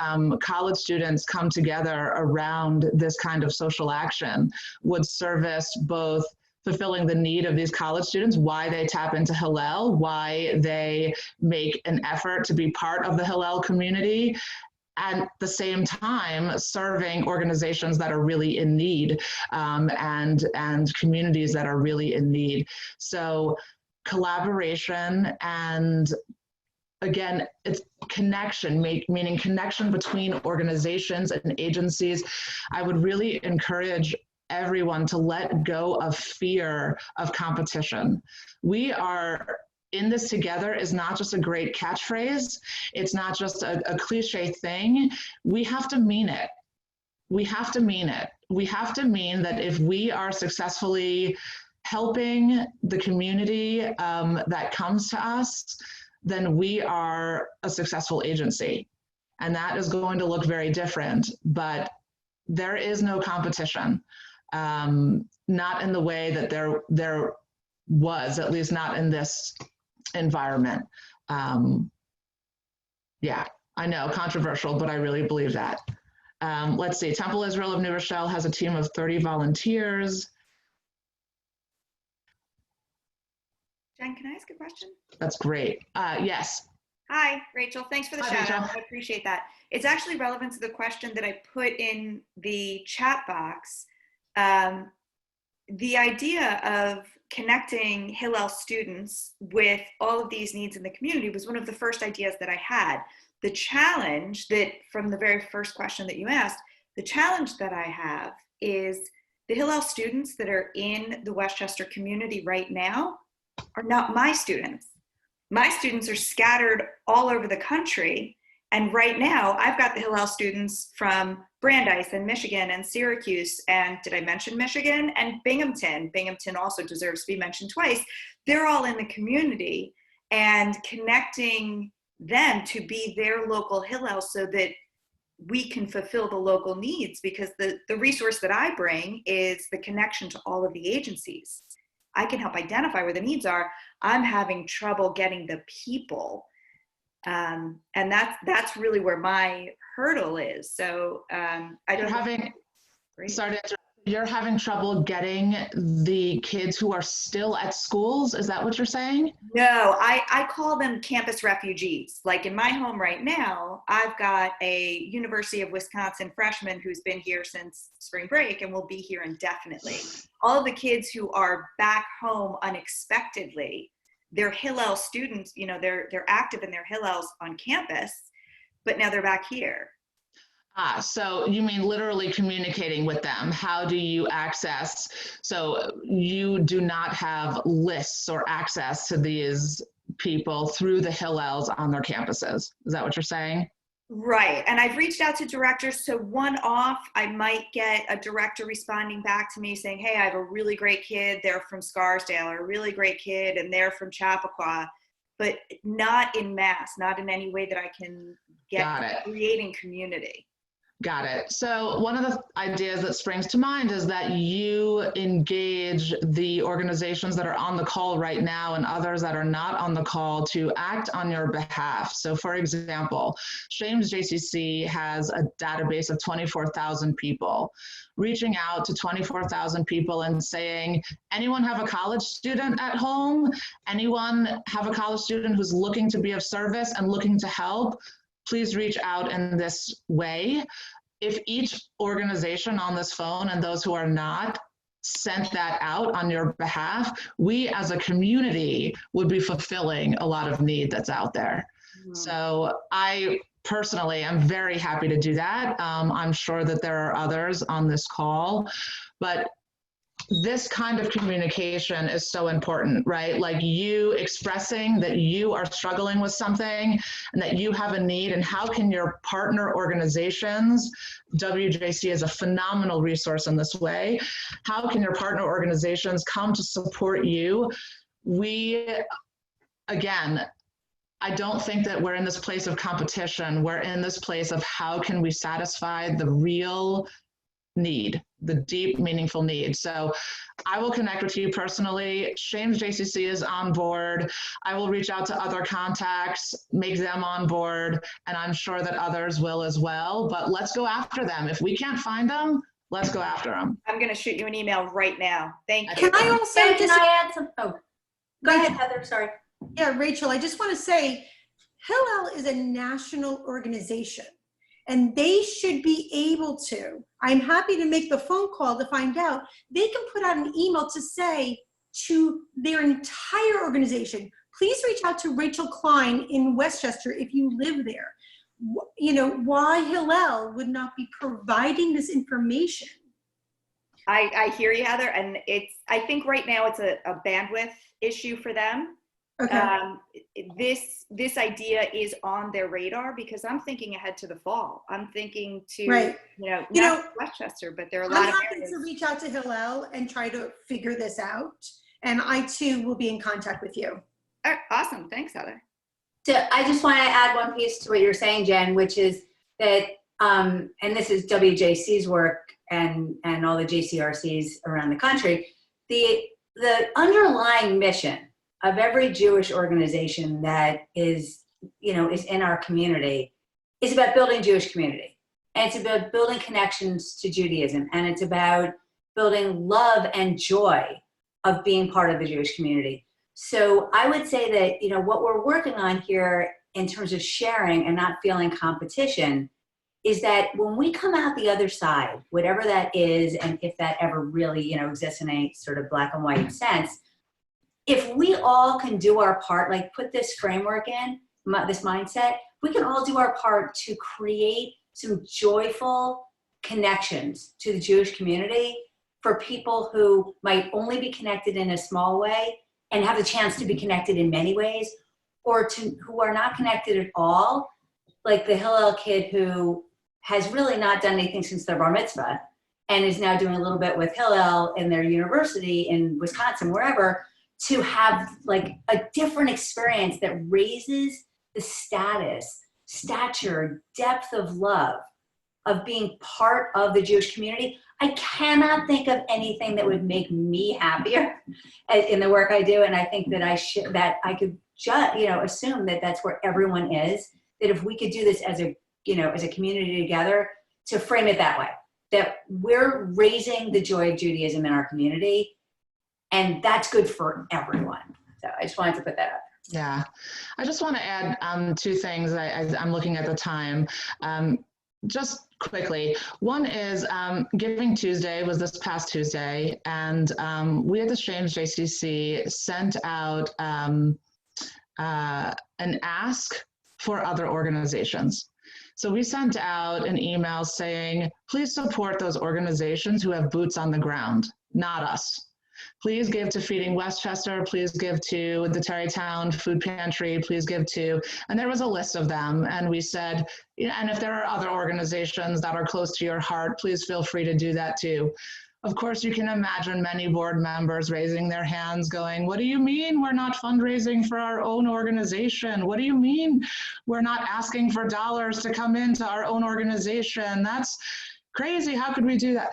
college students come together around this kind of social action would service both fulfilling the need of these college students, why they tap into Hillel, why they make an effort to be part of the Hillel community, at the same time serving organizations that are really in need, and communities that are really in need. So collaboration, and again, it's connection, meaning connection between organizations and agencies. I would really encourage everyone to let go of fear of competition. We are in this together is not just a great catchphrase. It's not just a cliche thing. We have to mean it. We have to mean it. We have to mean that if we are successfully helping the community that comes to us, then we are a successful agency. And that is going to look very different, but there is no competition, not in the way that there was, at least not in this environment. Yeah, I know, controversial, but I really believe that. Let's see, Temple Israel of New Rochelle has a team of 30 volunteers. Jen, can I ask a question? That's great. Yes. Hi, Rachel. Thanks for the Hi, shout out. Rachel. I appreciate that. It's actually relevant to the question that I put in the chat box. The idea of connecting Hillel students with all of these needs in the community was one of the first ideas that I had. The challenge that, from the very first question that you asked, the challenge that I have is the Hillel students that are in the Westchester community right now are not my students. My students are scattered all over the country. And right now, I've got the Hillel students from Brandeis and Michigan and Syracuse, and did I mention Michigan? And Binghamton. Binghamton also deserves to be mentioned twice. They're all in the community, and connecting them to be their local Hillel so that we can fulfill the local needs, because the resource that I bring is the connection to all of the agencies. I can help identify where the needs are. I'm having trouble getting the people. And that's really where my hurdle is. So you're having trouble getting the kids who are still at schools. Is that what you're saying? No, I call them campus refugees. Like in my home right now, I've got a University of Wisconsin freshman who's been here since spring break and will be here indefinitely. All of the kids who are back home unexpectedly, they're Hillel students, you know, they're active in their Hillels on campus, but now they're back here. So you mean literally communicating with them. How do you access? So you do not have lists or access to these people through the Hillels on their campuses. Is that what you're saying? Right. And I've reached out to directors. So one off, I might get a director responding back to me saying, hey, I have a really great kid. They're from Scarsdale, or a really great kid, and they're from Chappaqua, but not in mass, not in any way that I can get creating community. Got it. So one of the ideas that springs to mind is that you engage the organizations that are on the call right now and others that are not on the call to act on your behalf. So for example, Shames JCC has a database of 24,000 people. Reaching out to 24,000 people and saying, anyone have a college student at home? Anyone have a college student who's looking to be of service and looking to help? Please reach out in this way. If each organization on this phone and those who are not sent that out on your behalf, we as a community would be fulfilling a lot of need that's out there. Mm-hmm. So I personally am very happy to do that. I'm sure that there are others on this call, but this kind of communication is so important, right? Like you expressing that you are struggling with something and that you have a need, and how can your partner organizations, WJC is a phenomenal resource in this way, how can your partner organizations come to support you? Again, I don't think that we're in this place of competition. We're in this place of how can we satisfy the real need, the deep, meaningful need. So I will connect with you personally. Shames JCC is on board. I will reach out to other contacts, make them on board, and I'm sure that others will as well. But let's go after them. If we can't find them, Let's go after them. I'm going to shoot you an email right now. Thank you. Can I also Jen, just, can I add some? Oh, go ahead, Heather. Sorry. yeah, Rachel, I just want to say, Hillel is a national organization and they should be able to, I'm happy to make the phone call to find out, they can put out an email to say to their entire organization, please reach out to Rachel Klein in Westchester if you live there. You know, why Hillel would not be providing this information. I hear you, Heather, and I think right now it's a bandwidth issue for them. Okay. This idea is on their radar because I'm thinking ahead to the fall. I'm thinking to, Right. not Westchester, but there are a lot I'm of happy areas. to reach out to Hillel and try to figure this out. And I too will be in contact with you. All right, awesome. Thanks, Heather. So I just want to add one piece to what you're saying, Jen, which is that, and this is WJC's work and all the JCRCs around the country, the underlying mission of every Jewish organization that is in our community is about building Jewish community. And it's about building connections to Judaism. And it's about building love and joy of being part of the Jewish community. So I would say that, what we're working on here in terms of sharing and not feeling competition is that when we come out the other side, whatever that is, and if that ever really, exists in a sort of black and white sense, if we all can do our part, like put this framework in, this mindset, we can all do our part to create some joyful connections to the Jewish community for people who might only be connected in a small way and have the chance to be connected in many ways, or who are not connected at all, like the Hillel kid who has really not done anything since their bar mitzvah and is now doing a little bit with Hillel in their university in Wisconsin, wherever, to have like a different experience that raises the stature, depth of love of being part of the Jewish community. I cannot think of anything that would make me happier in the work I do. And I think that I could just, assume that that's where everyone is, that if we could do this as a community together, to frame it that way, that we're raising the joy of Judaism in our community, and that's good for everyone. So I just wanted to put that up. Yeah, I just want to add two things. I'm looking at the time. Just quickly, one is Giving Tuesday was this past Tuesday, and we at the Exchange JCC sent out an ask for other organizations. So we sent out an email saying, please support those organizations who have boots on the ground, not us. Please give to Feeding Westchester, please give to the Terrytown Food Pantry, please give to, and there was a list of them. And we said, and if there are other organizations that are close to your heart, please feel free to do that too. Of course, you can imagine many board members raising their hands going, what do you mean we're not fundraising for our own organization? What do you mean we're not asking for dollars to come into our own organization? That's crazy, how could we do that?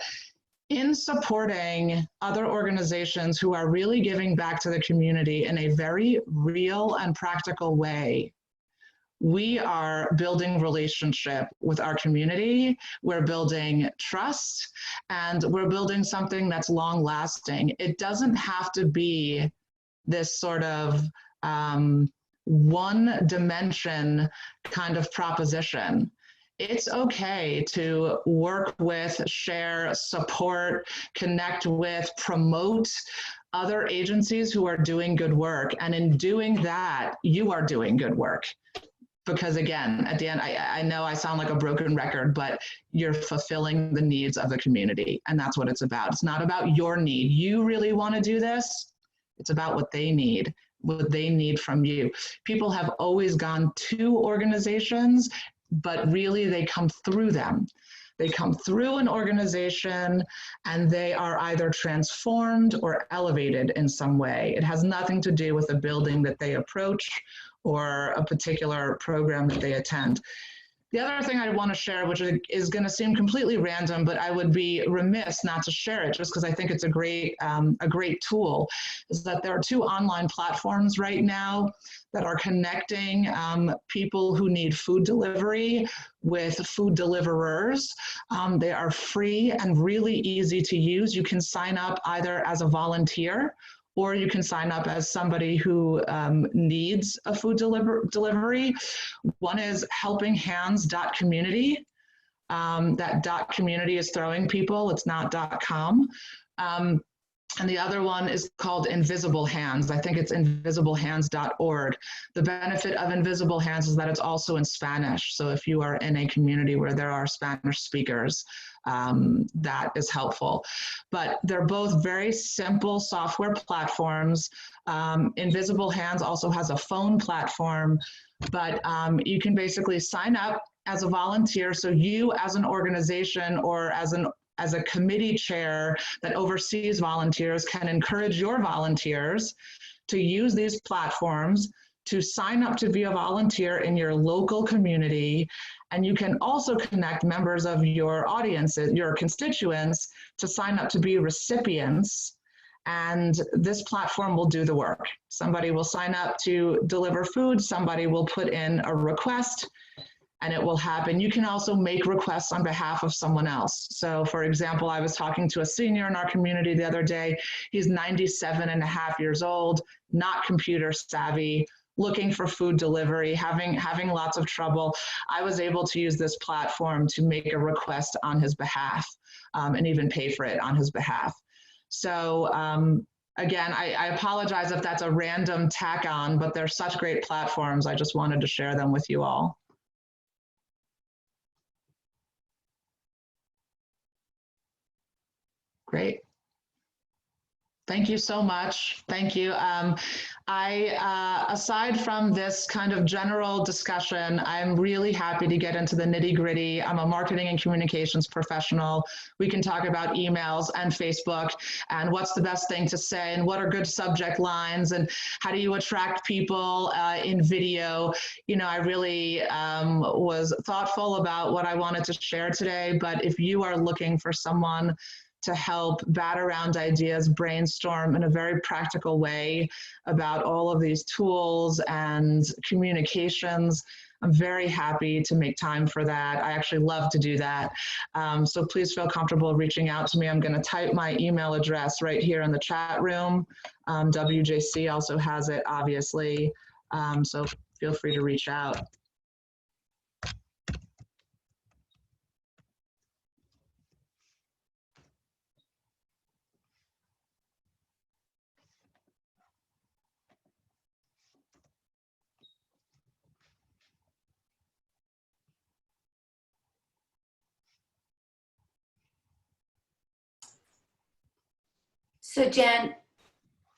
In supporting other organizations who are really giving back to the community in a very real and practical way, we are building relationship with our community, we're building trust, and we're building something that's long lasting. It doesn't have to be this sort of one dimension kind of proposition. It's okay to work with, share, support, connect with, promote other agencies who are doing good work. And in doing that, you are doing good work. Because again, at the end, I know I sound like a broken record, but you're fulfilling the needs of the community. And that's what it's about. It's not about your need. You really want to do this. It's about what they need from you. People have always gone to organizations, but really they come through them. They come through an organization and they are either transformed or elevated in some way. It has nothing to do with the building that they approach or a particular program that they attend. The other thing I want to share, which is going to seem completely random, but I would be remiss not to share it just because I think it's a great tool, is that there are 2 online platforms right now that are connecting people who need food delivery with food deliverers. They are free and really easy to use. You can sign up either as a volunteer, or you can sign up as somebody who needs a food delivery. One is helpinghands.community. That .community is throwing people, it's not .com. And the other one is called Invisible Hands. I think it's invisiblehands.org. The benefit of Invisible Hands is that it's also in Spanish. So if you are in a community where there are Spanish speakers, that is helpful. But they're both very simple software platforms. Invisible Hands also has a phone platform, but you can basically sign up as a volunteer. So you as an organization or as a committee chair that oversees volunteers can encourage your volunteers to use these platforms to sign up to be a volunteer in your local community. And you can also connect members of your audience, your constituents, to sign up to be recipients. And this platform will do the work. Somebody will sign up to deliver food, somebody will put in a request, and it will happen. You can also make requests on behalf of someone else. So for example, I was talking to a senior in our community the other day. He's 97 and a half years old, not computer savvy, looking for food delivery, having lots of trouble. I was able to use this platform to make a request on his behalf and even pay for it on his behalf. So again, I apologize if that's a random tack on, but they're such great platforms. I just wanted to share them with you all. Great. Thank you so much. Thank you. Aside from this kind of general discussion, I'm really happy to get into the nitty-gritty. I'm a marketing and communications professional. We can talk about emails and Facebook and what's the best thing to say and what are good subject lines and how do you attract people in video. You know, I really was thoughtful about what I wanted to share today, but if you are looking for someone to help bat around ideas, brainstorm in a very practical way about all of these tools and communications, I'm very happy to make time for that. I actually love to do that. So please feel comfortable reaching out to me. I'm going to type my email address right here in the chat room. WJC also has it, obviously. So feel free to reach out. So Jen,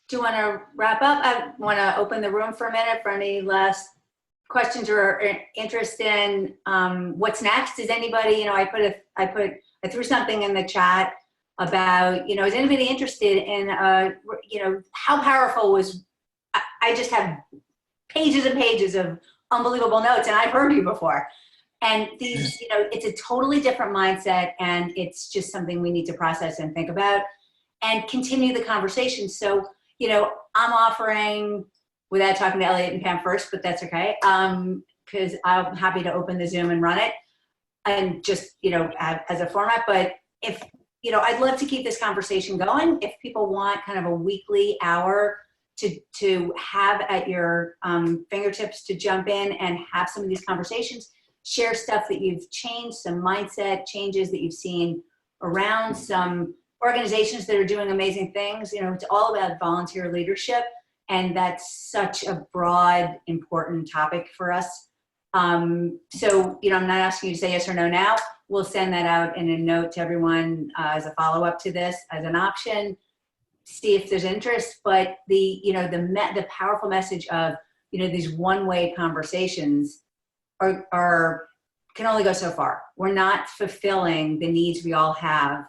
do you want to wrap up? I want to open the room for a minute for any last questions or interest in what's next. Does anybody, you know, I threw something in the chat about, you know, is anybody interested in, you know, how powerful was, I just have pages and pages of unbelievable notes, and I've heard you before. And these, you know, it's a totally different mindset, and it's just something we need to process and think about and continue the conversation. So, you know, I'm offering, without talking to Elliot and Pam first, but that's okay, because I'm happy to open the Zoom and run it and just, you know, as a format. But if, you know, I'd love to keep this conversation going. If people want kind of a weekly hour to have at your fingertips to jump in and have some of these conversations, share stuff that you've changed, some mindset changes that you've seen around some organizations that are doing amazing things. You know, it's all about volunteer leadership, and that's such a broad, important topic for us. So, you know, I'm not asking you to say yes or no now. We'll send that out in a note to everyone as a follow-up to this as an option, see if there's interest. But the, you know, the powerful message of, you know, these one-way conversations can only go so far. We're not fulfilling the needs we all have,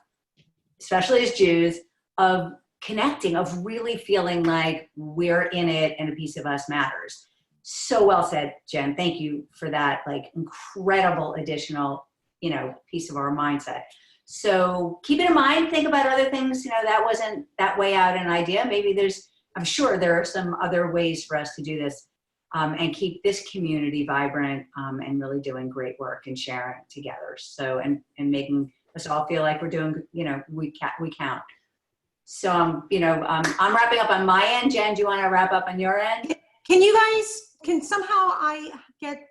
especially as Jews, of connecting, of really feeling like we're in it and a piece of us matters. So well said, Jen. Thank you for that, like, incredible additional, piece of our mindset. So keep it in mind, think about other things, that wasn't that way out an idea. Maybe I'm sure there are some other ways for us to do this, and keep this community vibrant, and really doing great work and sharing together. So, and making us all feel like we're doing, we count. So, I'm wrapping up on my end. Jen, do you want to wrap up on your end? Can somehow I get,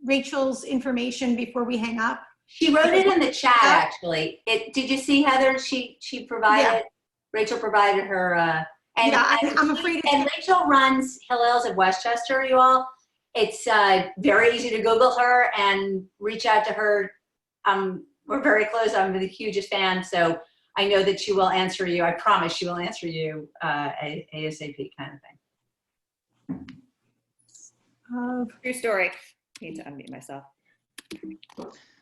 Rachel's information before we hang up? She wrote it in the chat, actually. Did you see, Heather? She provided, Yeah. Rachel provided her, I'm afraid and Rachel runs Hillels at Westchester, you all. It's very easy to Google her and reach out to her. We're very close. I'm the hugest fan, so I know that she will answer you. I promise she will answer you ASAP kind of thing. True story. I need to unmute myself.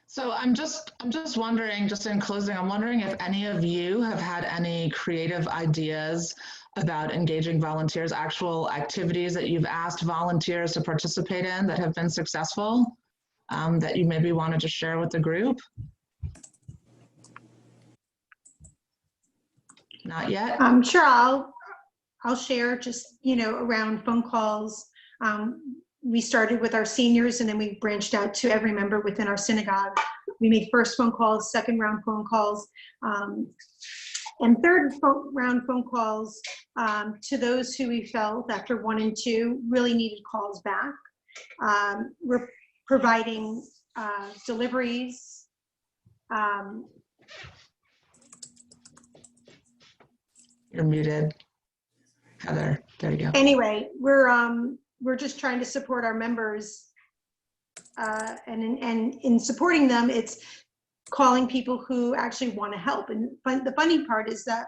So I'm just wondering, just in closing, I'm wondering if any of you have had any creative ideas about engaging volunteers, actual activities that you've asked volunteers to participate in that have been successful, that you maybe wanted to share with the group? Not yet? I'm sure I'll share just, around phone calls. We started with our seniors and then we branched out to every member within our synagogue. We made first phone calls, second round phone calls, and third round phone calls to those who we felt after 1 and 2 really needed calls back. We're providing deliveries. You're muted, Heather. There you go. Anyway, we're just trying to support our members, and in supporting them, it's calling people who actually want to help. And the funny part is that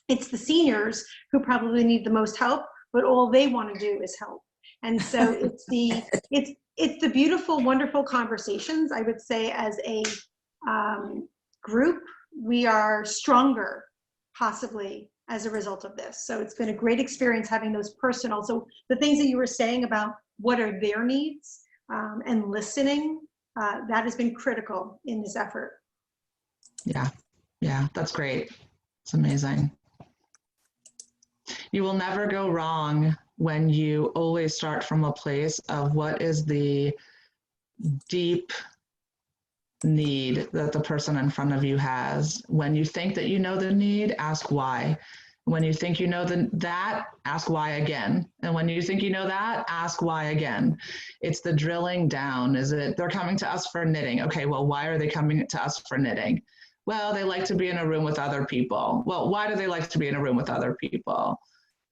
it's the seniors who probably need the most help, but all they want to do is help. And so it's the beautiful, wonderful conversations. I would say as a group, we are stronger, possibly, as a result of this. So it's been a great experience having those personal. So the things that you were saying about what are their needs, and listening, that has been critical in this effort. Yeah, that's great. It's amazing. You will never go wrong when you always start from a place of what is the deep need that the person in front of you has. When you think that you know the need, ask why. When you think you know that, ask why again. And when you think you know that, ask why again. It's the drilling down. Is it, they're coming to us for knitting. Okay, well, why are they coming to us for knitting? Well, they like to be in a room with other people. Well, why do they like to be in a room with other people?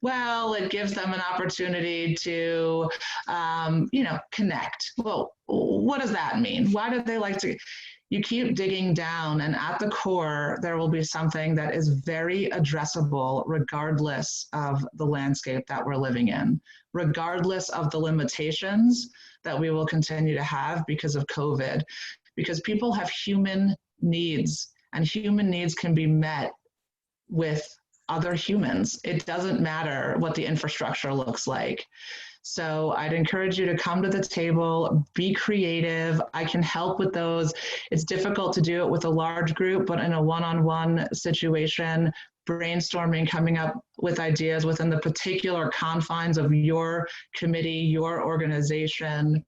Well, it gives them an opportunity to, connect. Well, what does that mean? Why do they like to? You keep digging down, and at the core, there will be something that is very addressable regardless of the landscape that we're living in, regardless of the limitations that we will continue to have because of COVID, because people have human needs, and human needs can be met with other humans. It doesn't matter what the infrastructure looks like. So I'd encourage you to come to the table, be creative. I can help with those. It's difficult to do it with a large group, but in a one-on-one situation, brainstorming, coming up with ideas within the particular confines of your committee, your organization.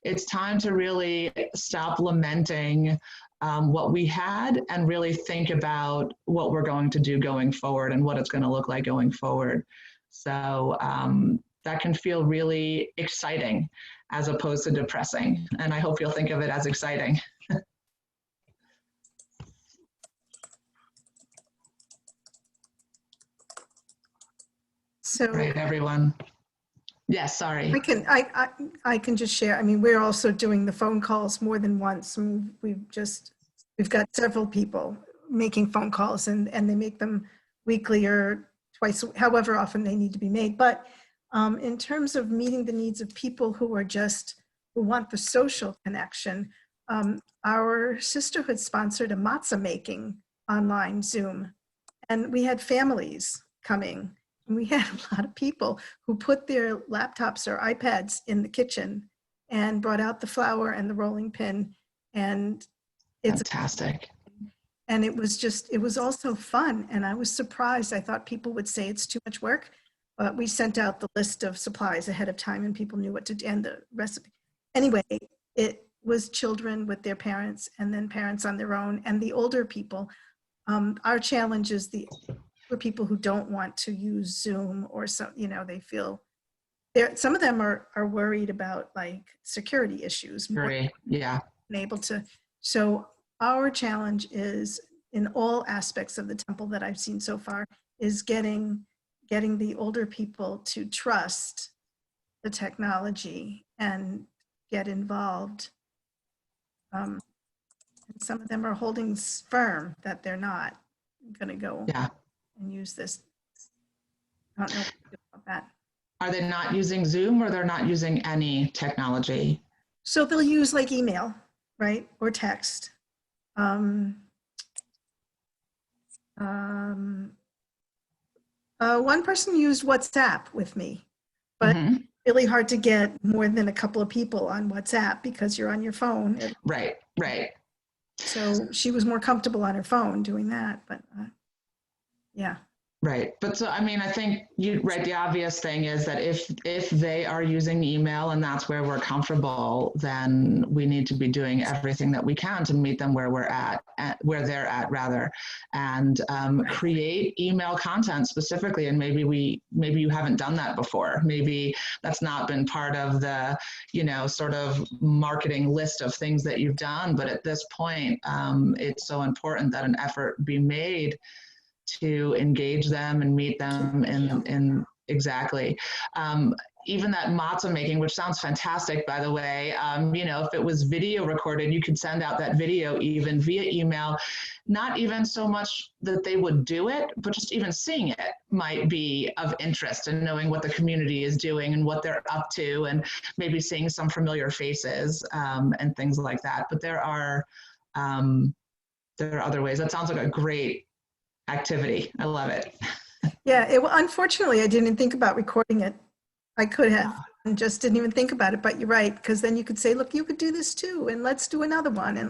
It's time to really stop lamenting what we had and really think about what we're going to do going forward and what it's going to look like going forward. So that can feel really exciting as opposed to depressing. And I hope you'll think of it as exciting. So right, everyone. Yes, sorry. I can just share. I mean, we're also doing the phone calls more than once. I mean, we've got several people making phone calls, and they make them weekly or twice, however often they need to be made. But in terms of meeting the needs of people who want the social connection, our sisterhood sponsored a matzah making online Zoom, and we had families coming we had a lot of people who put their laptops or iPads in the kitchen and brought out the flour and the rolling pin, and it's Fantastic. and it was also fun. And I was surprised. I thought people would say it's too much work, but we sent out the list of supplies ahead of time and people knew what to do and the recipe. Anyway, it was children with their parents and then parents on their own and the older people. Our challenge is for people who don't want to use Zoom or so, they feel some of them are worried about like security issues. Great. Yeah. Able to, so our challenge is in all aspects of the temple that I've seen so far is getting the older people to trust the technology and get involved. And some of them are holding firm that they're not going to go and use this. I don't know what to do about that. Are they not using Zoom or they're not using any technology? So they'll use like email, right? Or text. One person used WhatsApp with me, but really hard to get more than a couple of people on WhatsApp because you're on your phone. Right. So she was more comfortable on her phone doing that, but yeah. Right. But so, I mean, I think the obvious thing is that if they are using email and that's where we're comfortable, then we need to be doing everything that we can to meet them where where they're at rather, and create email content specifically. And maybe you haven't done that before. Maybe that's not been part of the, sort of marketing list of things that you've done. But at this point, it's so important that an effort be made to engage them and meet them in exactly. Even that matzah making, which sounds fantastic, by the way, if it was video recorded, you could send out that video even via email, not even so much that they would do it, but just even seeing it might be of interest and knowing what the community is doing and what they're up to and maybe seeing some familiar faces and things like that. But there are other ways. That sounds like a great activity. I love it. Yeah, unfortunately, I didn't think about recording it. I could have and just didn't even think about it, but you're right, because then you could say, look, you could do this too, and let's do another one, and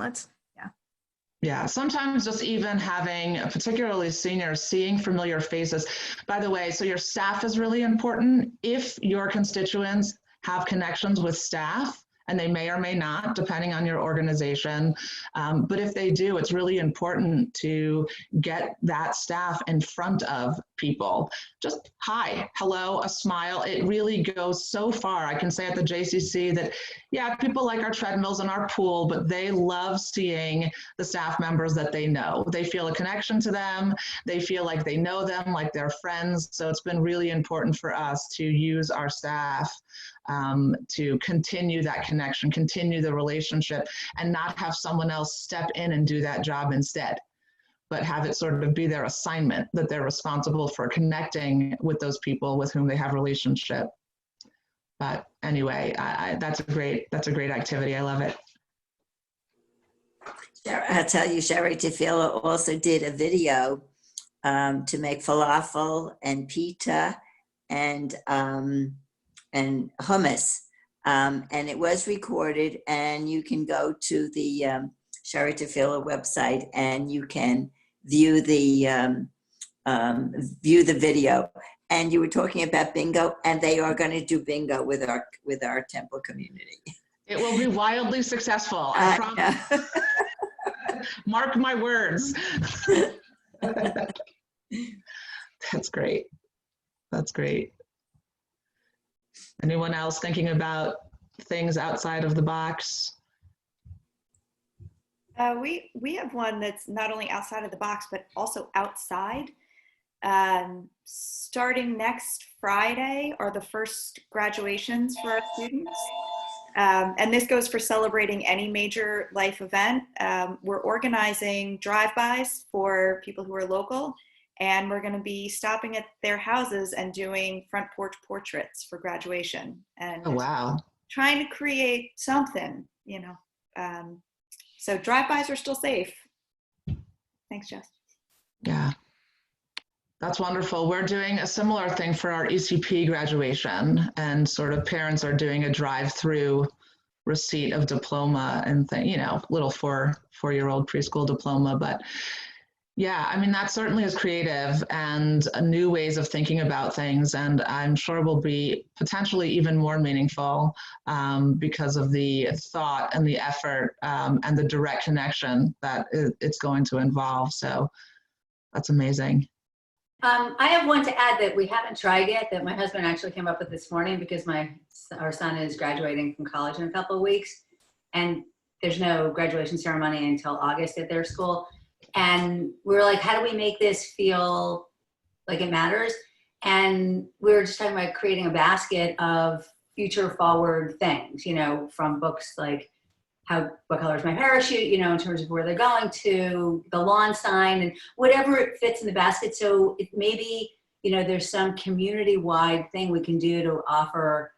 Yeah, sometimes just even having, particularly seniors, seeing familiar faces. By the way, so your staff is really important. If your constituents have connections with staff, and they may or may not, depending on your organization. But if they do, it's really important to get that staff in front of people. Just hi, hello, a smile. It really goes so far. I can say at the JCC that, yeah, people like our treadmills and our pool, but they love seeing the staff members that they know. They feel a connection to them. They feel like they know them, like they're friends. So it's been really important for us to use our staff to continue that connection, continue the relationship, and not have someone else step in and do that job instead, but have it sort of be their assignment that they're responsible for connecting with those people with whom they have relationship. But anyway, that's a great activity. I love it. I'll tell you, Sherry Tefila also did a video to make falafel and pita and hummus. And it was recorded, and you can go to the Sherry Tefila website and you can view the video. And you were talking about bingo, and they are going to do bingo with our temple community. It will be wildly successful. I promise. Mark my words. That's great. That's great. Anyone else thinking about things outside of the box? We have one that's not only outside of the box, but also outside. Starting next Friday are the first graduations for our students. And this goes for celebrating any major life event. We're organizing drive-bys for people who are local, and we're going to be stopping at their houses and doing front porch portraits for graduation. And oh, wow. Trying to create something, so drive-bys are still safe. Thanks, Jess. Yeah. That's wonderful. We're doing a similar thing for our ECP graduation, and sort of parents are doing a drive-through receipt of diploma and thing, you know, little four-year-old preschool diploma. But yeah, I mean, that certainly is creative and new ways of thinking about things, and I'm sure will be potentially even more meaningful because of the thought and the effort and the direct connection that it's going to involve. So that's amazing. I have one to add that we haven't tried yet, that my husband actually came up with this morning, because our son is graduating from college in a couple of weeks, and there's no graduation ceremony until August at their school. And we were like, how do we make this feel like it matters? And we were just talking about creating a basket of future forward things, you know, from books like what color is my parachute, you know, in terms of where they're going to, the lawn sign, and whatever it fits in the basket. So it maybe, you know, there's some community-wide thing we can do to offer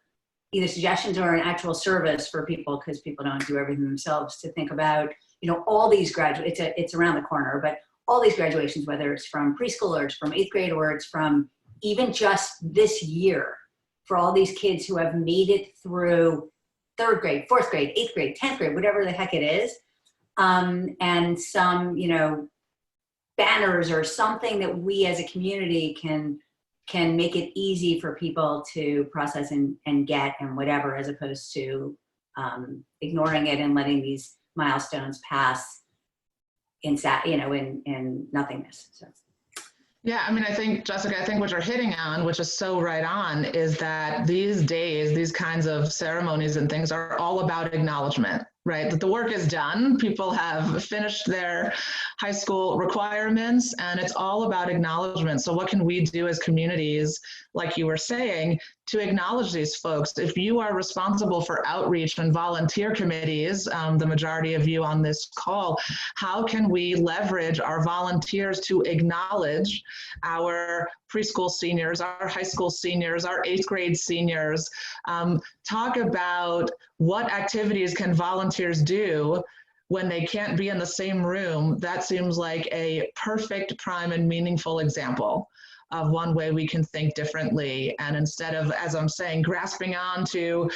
either suggestions or an actual service for people, because people don't do everything themselves, to think about, you know, all these graduates, it's around the corner, but all these graduations, whether it's from preschool or it's from 8th grade or it's from even just this year, for all these kids who have made it through 3rd grade, 4th grade, 8th grade, 10th grade, whatever the heck it is. And some, you know, banners or something that we as a community can make it easy for people to process and get and whatever, as opposed to ignoring it and letting these milestones pass in nothingness. So. Yeah, I mean, I think, Jessica, I think what you're hitting on, which is so right on, is that these days, these kinds of ceremonies and things are all about acknowledgement, right? That the work is done, people have finished their high school requirements, and it's all about acknowledgement. So what can we do as communities, like you were saying, to acknowledge these folks? If you are responsible for outreach and volunteer committees, the majority of you on this call, how can we leverage our volunteers to acknowledge our preschool seniors, our high school seniors, our 8th grade seniors? Talk about what activities can volunteers do when they can't be in the same room. That seems like a perfect, prime, and meaningful example of one way we can think differently. And instead of, as I'm saying, grasping on to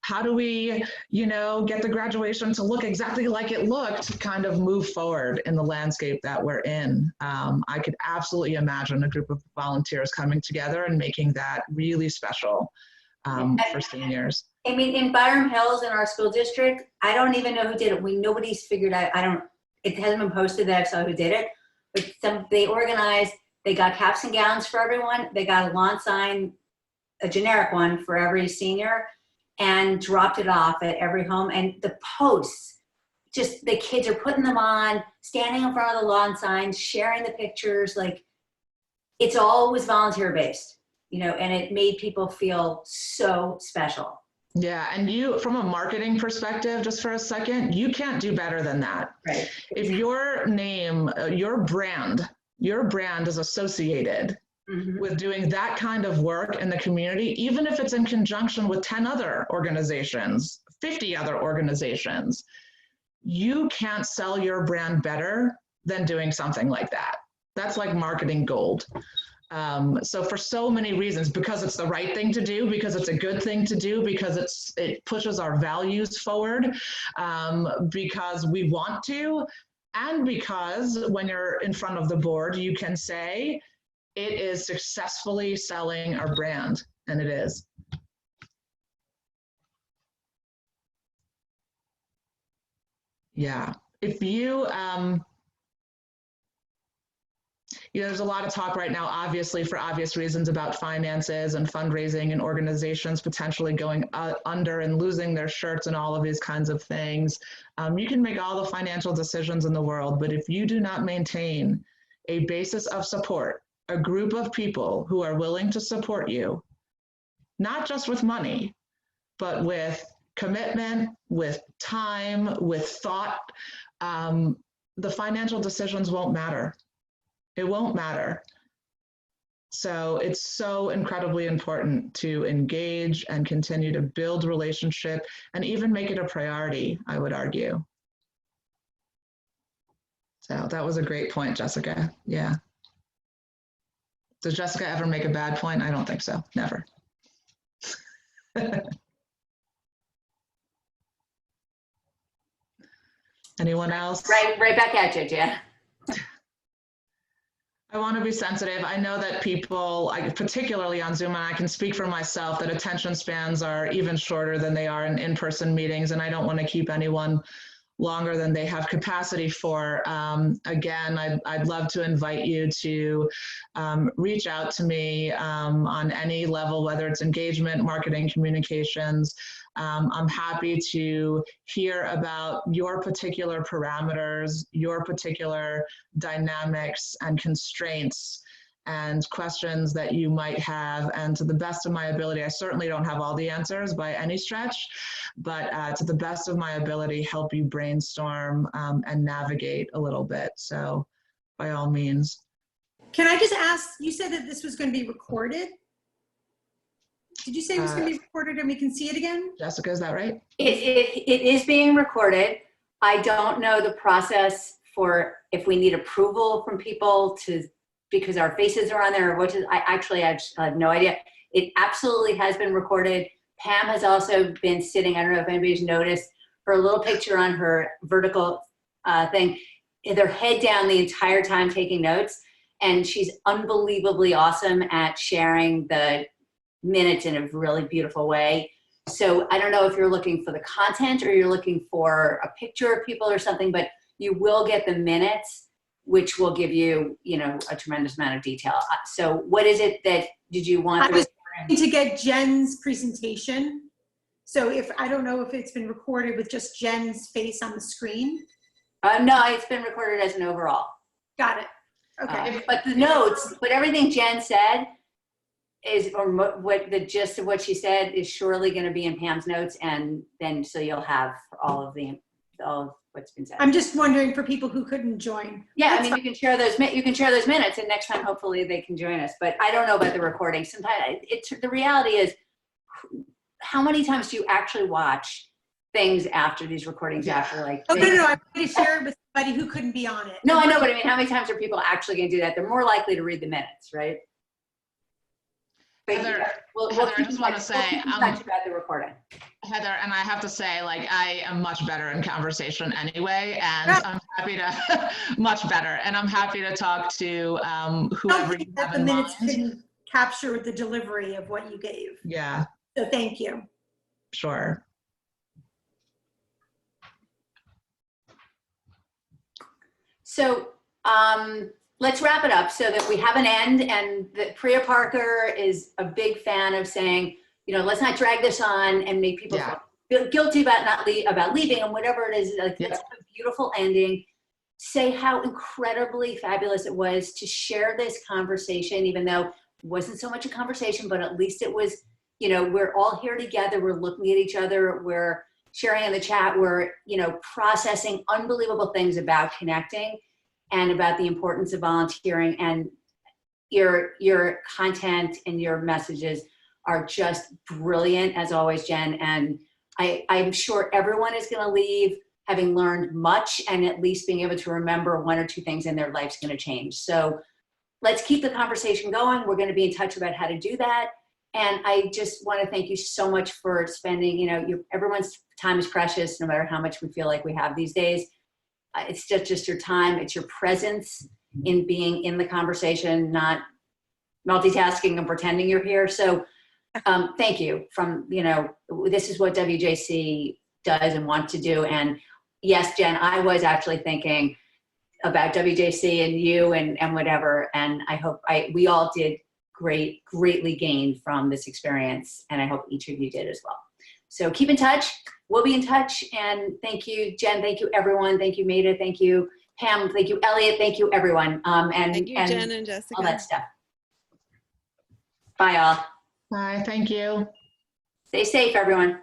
how do we, you know, get the graduation to look exactly like it looked, kind of move forward in the landscape that we're in. I could absolutely imagine a group of volunteers coming together and making that really special for seniors. I mean, in Byram Hills, in our school district, I don't even know who did it. Nobody's figured out, it hasn't been posted that I saw who did it, but they organized, they got caps and gowns for everyone. They got a lawn sign, a generic one for every senior, and dropped it off at every home. And the posts, just the kids are putting them on, standing in front of the lawn signs, sharing the pictures. Like, it's always volunteer based, you know, and it made people feel so special. Yeah, and you, from a marketing perspective, just for a second, you can't do better than that. Right. If your name, your brand is associated with doing that kind of work in the community, even if it's in conjunction with 10 other organizations, 50 other organizations, you can't sell your brand better than doing something like that. That's like marketing gold. So for so many reasons, because it's the right thing to do, because it's a good thing to do, because it pushes our values forward, because we want to, and because when you're in front of the board, you can say, it is successfully selling our brand, and it is. Yeah, if you, you know, there's a lot of talk right now, obviously, for obvious reasons, about finances and fundraising and organizations potentially going under and losing their shirts and all of these kinds of things. You can make all the financial decisions in the world, but if you do not maintain a basis of support, a group of people who are willing to support you, not just with money, but with commitment, with time, with thought, the financial decisions won't matter. It won't matter. So it's so incredibly important to engage and continue to build relationship and even make it a priority, I would argue. So that was a great point, Jessica. Yeah. Does Jessica ever make a bad point? I don't think so. Never. Anyone else? Right back at you, Jen. I want to be sensitive. I know that people, particularly on Zoom, and I can speak for myself, that attention spans are even shorter than they are in in-person meetings, and I don't want to keep anyone longer than they have capacity for. Again, I'd love to invite you to reach out to me on any level, whether it's engagement, marketing, communications. I'm happy to hear about your particular parameters, your particular dynamics and constraints and questions that you might have. And to the best of my ability, I certainly don't have all the answers by any stretch, but to the best of my ability, help you brainstorm and navigate a little bit. So by all means. Can I just ask, you said that this was going to be recorded? Did you say it was going to be recorded and we can see it again? Jessica, is that right? It is being recorded. I don't know the process for if we need approval from people because our faces are on there, or I have no idea. It absolutely has been recorded. Pam has also been sitting, I don't know if anybody's noticed, her little picture on her vertical thing, their head down the entire time taking notes. And she's unbelievably awesome at sharing the minutes in a really beautiful way. So I don't know if you're looking for the content or you're looking for a picture of people or something, but you will get the minutes, which will give you, a tremendous amount of detail. So what is it that did you want? I was trying to get Jen's presentation. So I don't know if it's been recorded with just Jen's face on the screen. No, it's been recorded as an overall. Got it. Okay. But the notes, but everything Jen said is, or what the gist of what she said is surely going to be in Pam's notes, and then so you'll have all of what's been said. I'm just wondering for people who couldn't join. Yeah, I mean, you can share those minutes, and next time hopefully they can join us. But I don't know about the recording. Sometimes the reality is, how many times do you actually watch things after these recordings? After like, oh no, I'm going to share it with somebody who couldn't be on it. No, I know, but I mean, how many times are people actually going to do that? They're more likely to read the minutes, right? Heather, I just want to say, about the recording. Heather, and I have to say, I am much better in conversation anyway, and I'm happy to, much better, and I'm happy to talk to whoever you have in mind. The minutes couldn't capture the delivery of what you gave. Yeah. So thank you. Sure. So let's wrap it up so that we have an end, and that Priya Parker is a big fan of saying, let's not drag this on and make people feel guilty about about leaving and whatever it is. Let's have a beautiful ending. Say how incredibly fabulous it was to share this conversation, even though it wasn't so much a conversation, but at least it was, we're all here together. We're looking at each other. We're sharing in the chat. We're, processing unbelievable things about connecting and about the importance of volunteering, and your content and your messages are just brilliant as always, Jen. And I'm sure everyone is going to leave having learned much, and at least being able to remember one or two things in their life's going to change. So let's keep the conversation going. We're going to be in touch about how to do that. And I just want to thank you so much for spending, everyone's time is precious, no matter how much we feel like we have these days. It's just your time, it's your presence in being in the conversation, not multitasking and pretending you're here. So thank you. This is what WJC does and wants to do. And yes, Jen, I was actually thinking about WJC and you and whatever. And I hope we all did greatly gain from this experience. And I hope each of you did as well. So keep in touch. We'll be in touch. And thank you, Jen. Thank you, everyone. Thank you, Maida. Thank you, Pam. Thank you, Elliot. Thank you, everyone. Thank you, Jen and Jessica. All that stuff. Bye, all. Bye. Thank you. Stay safe, everyone.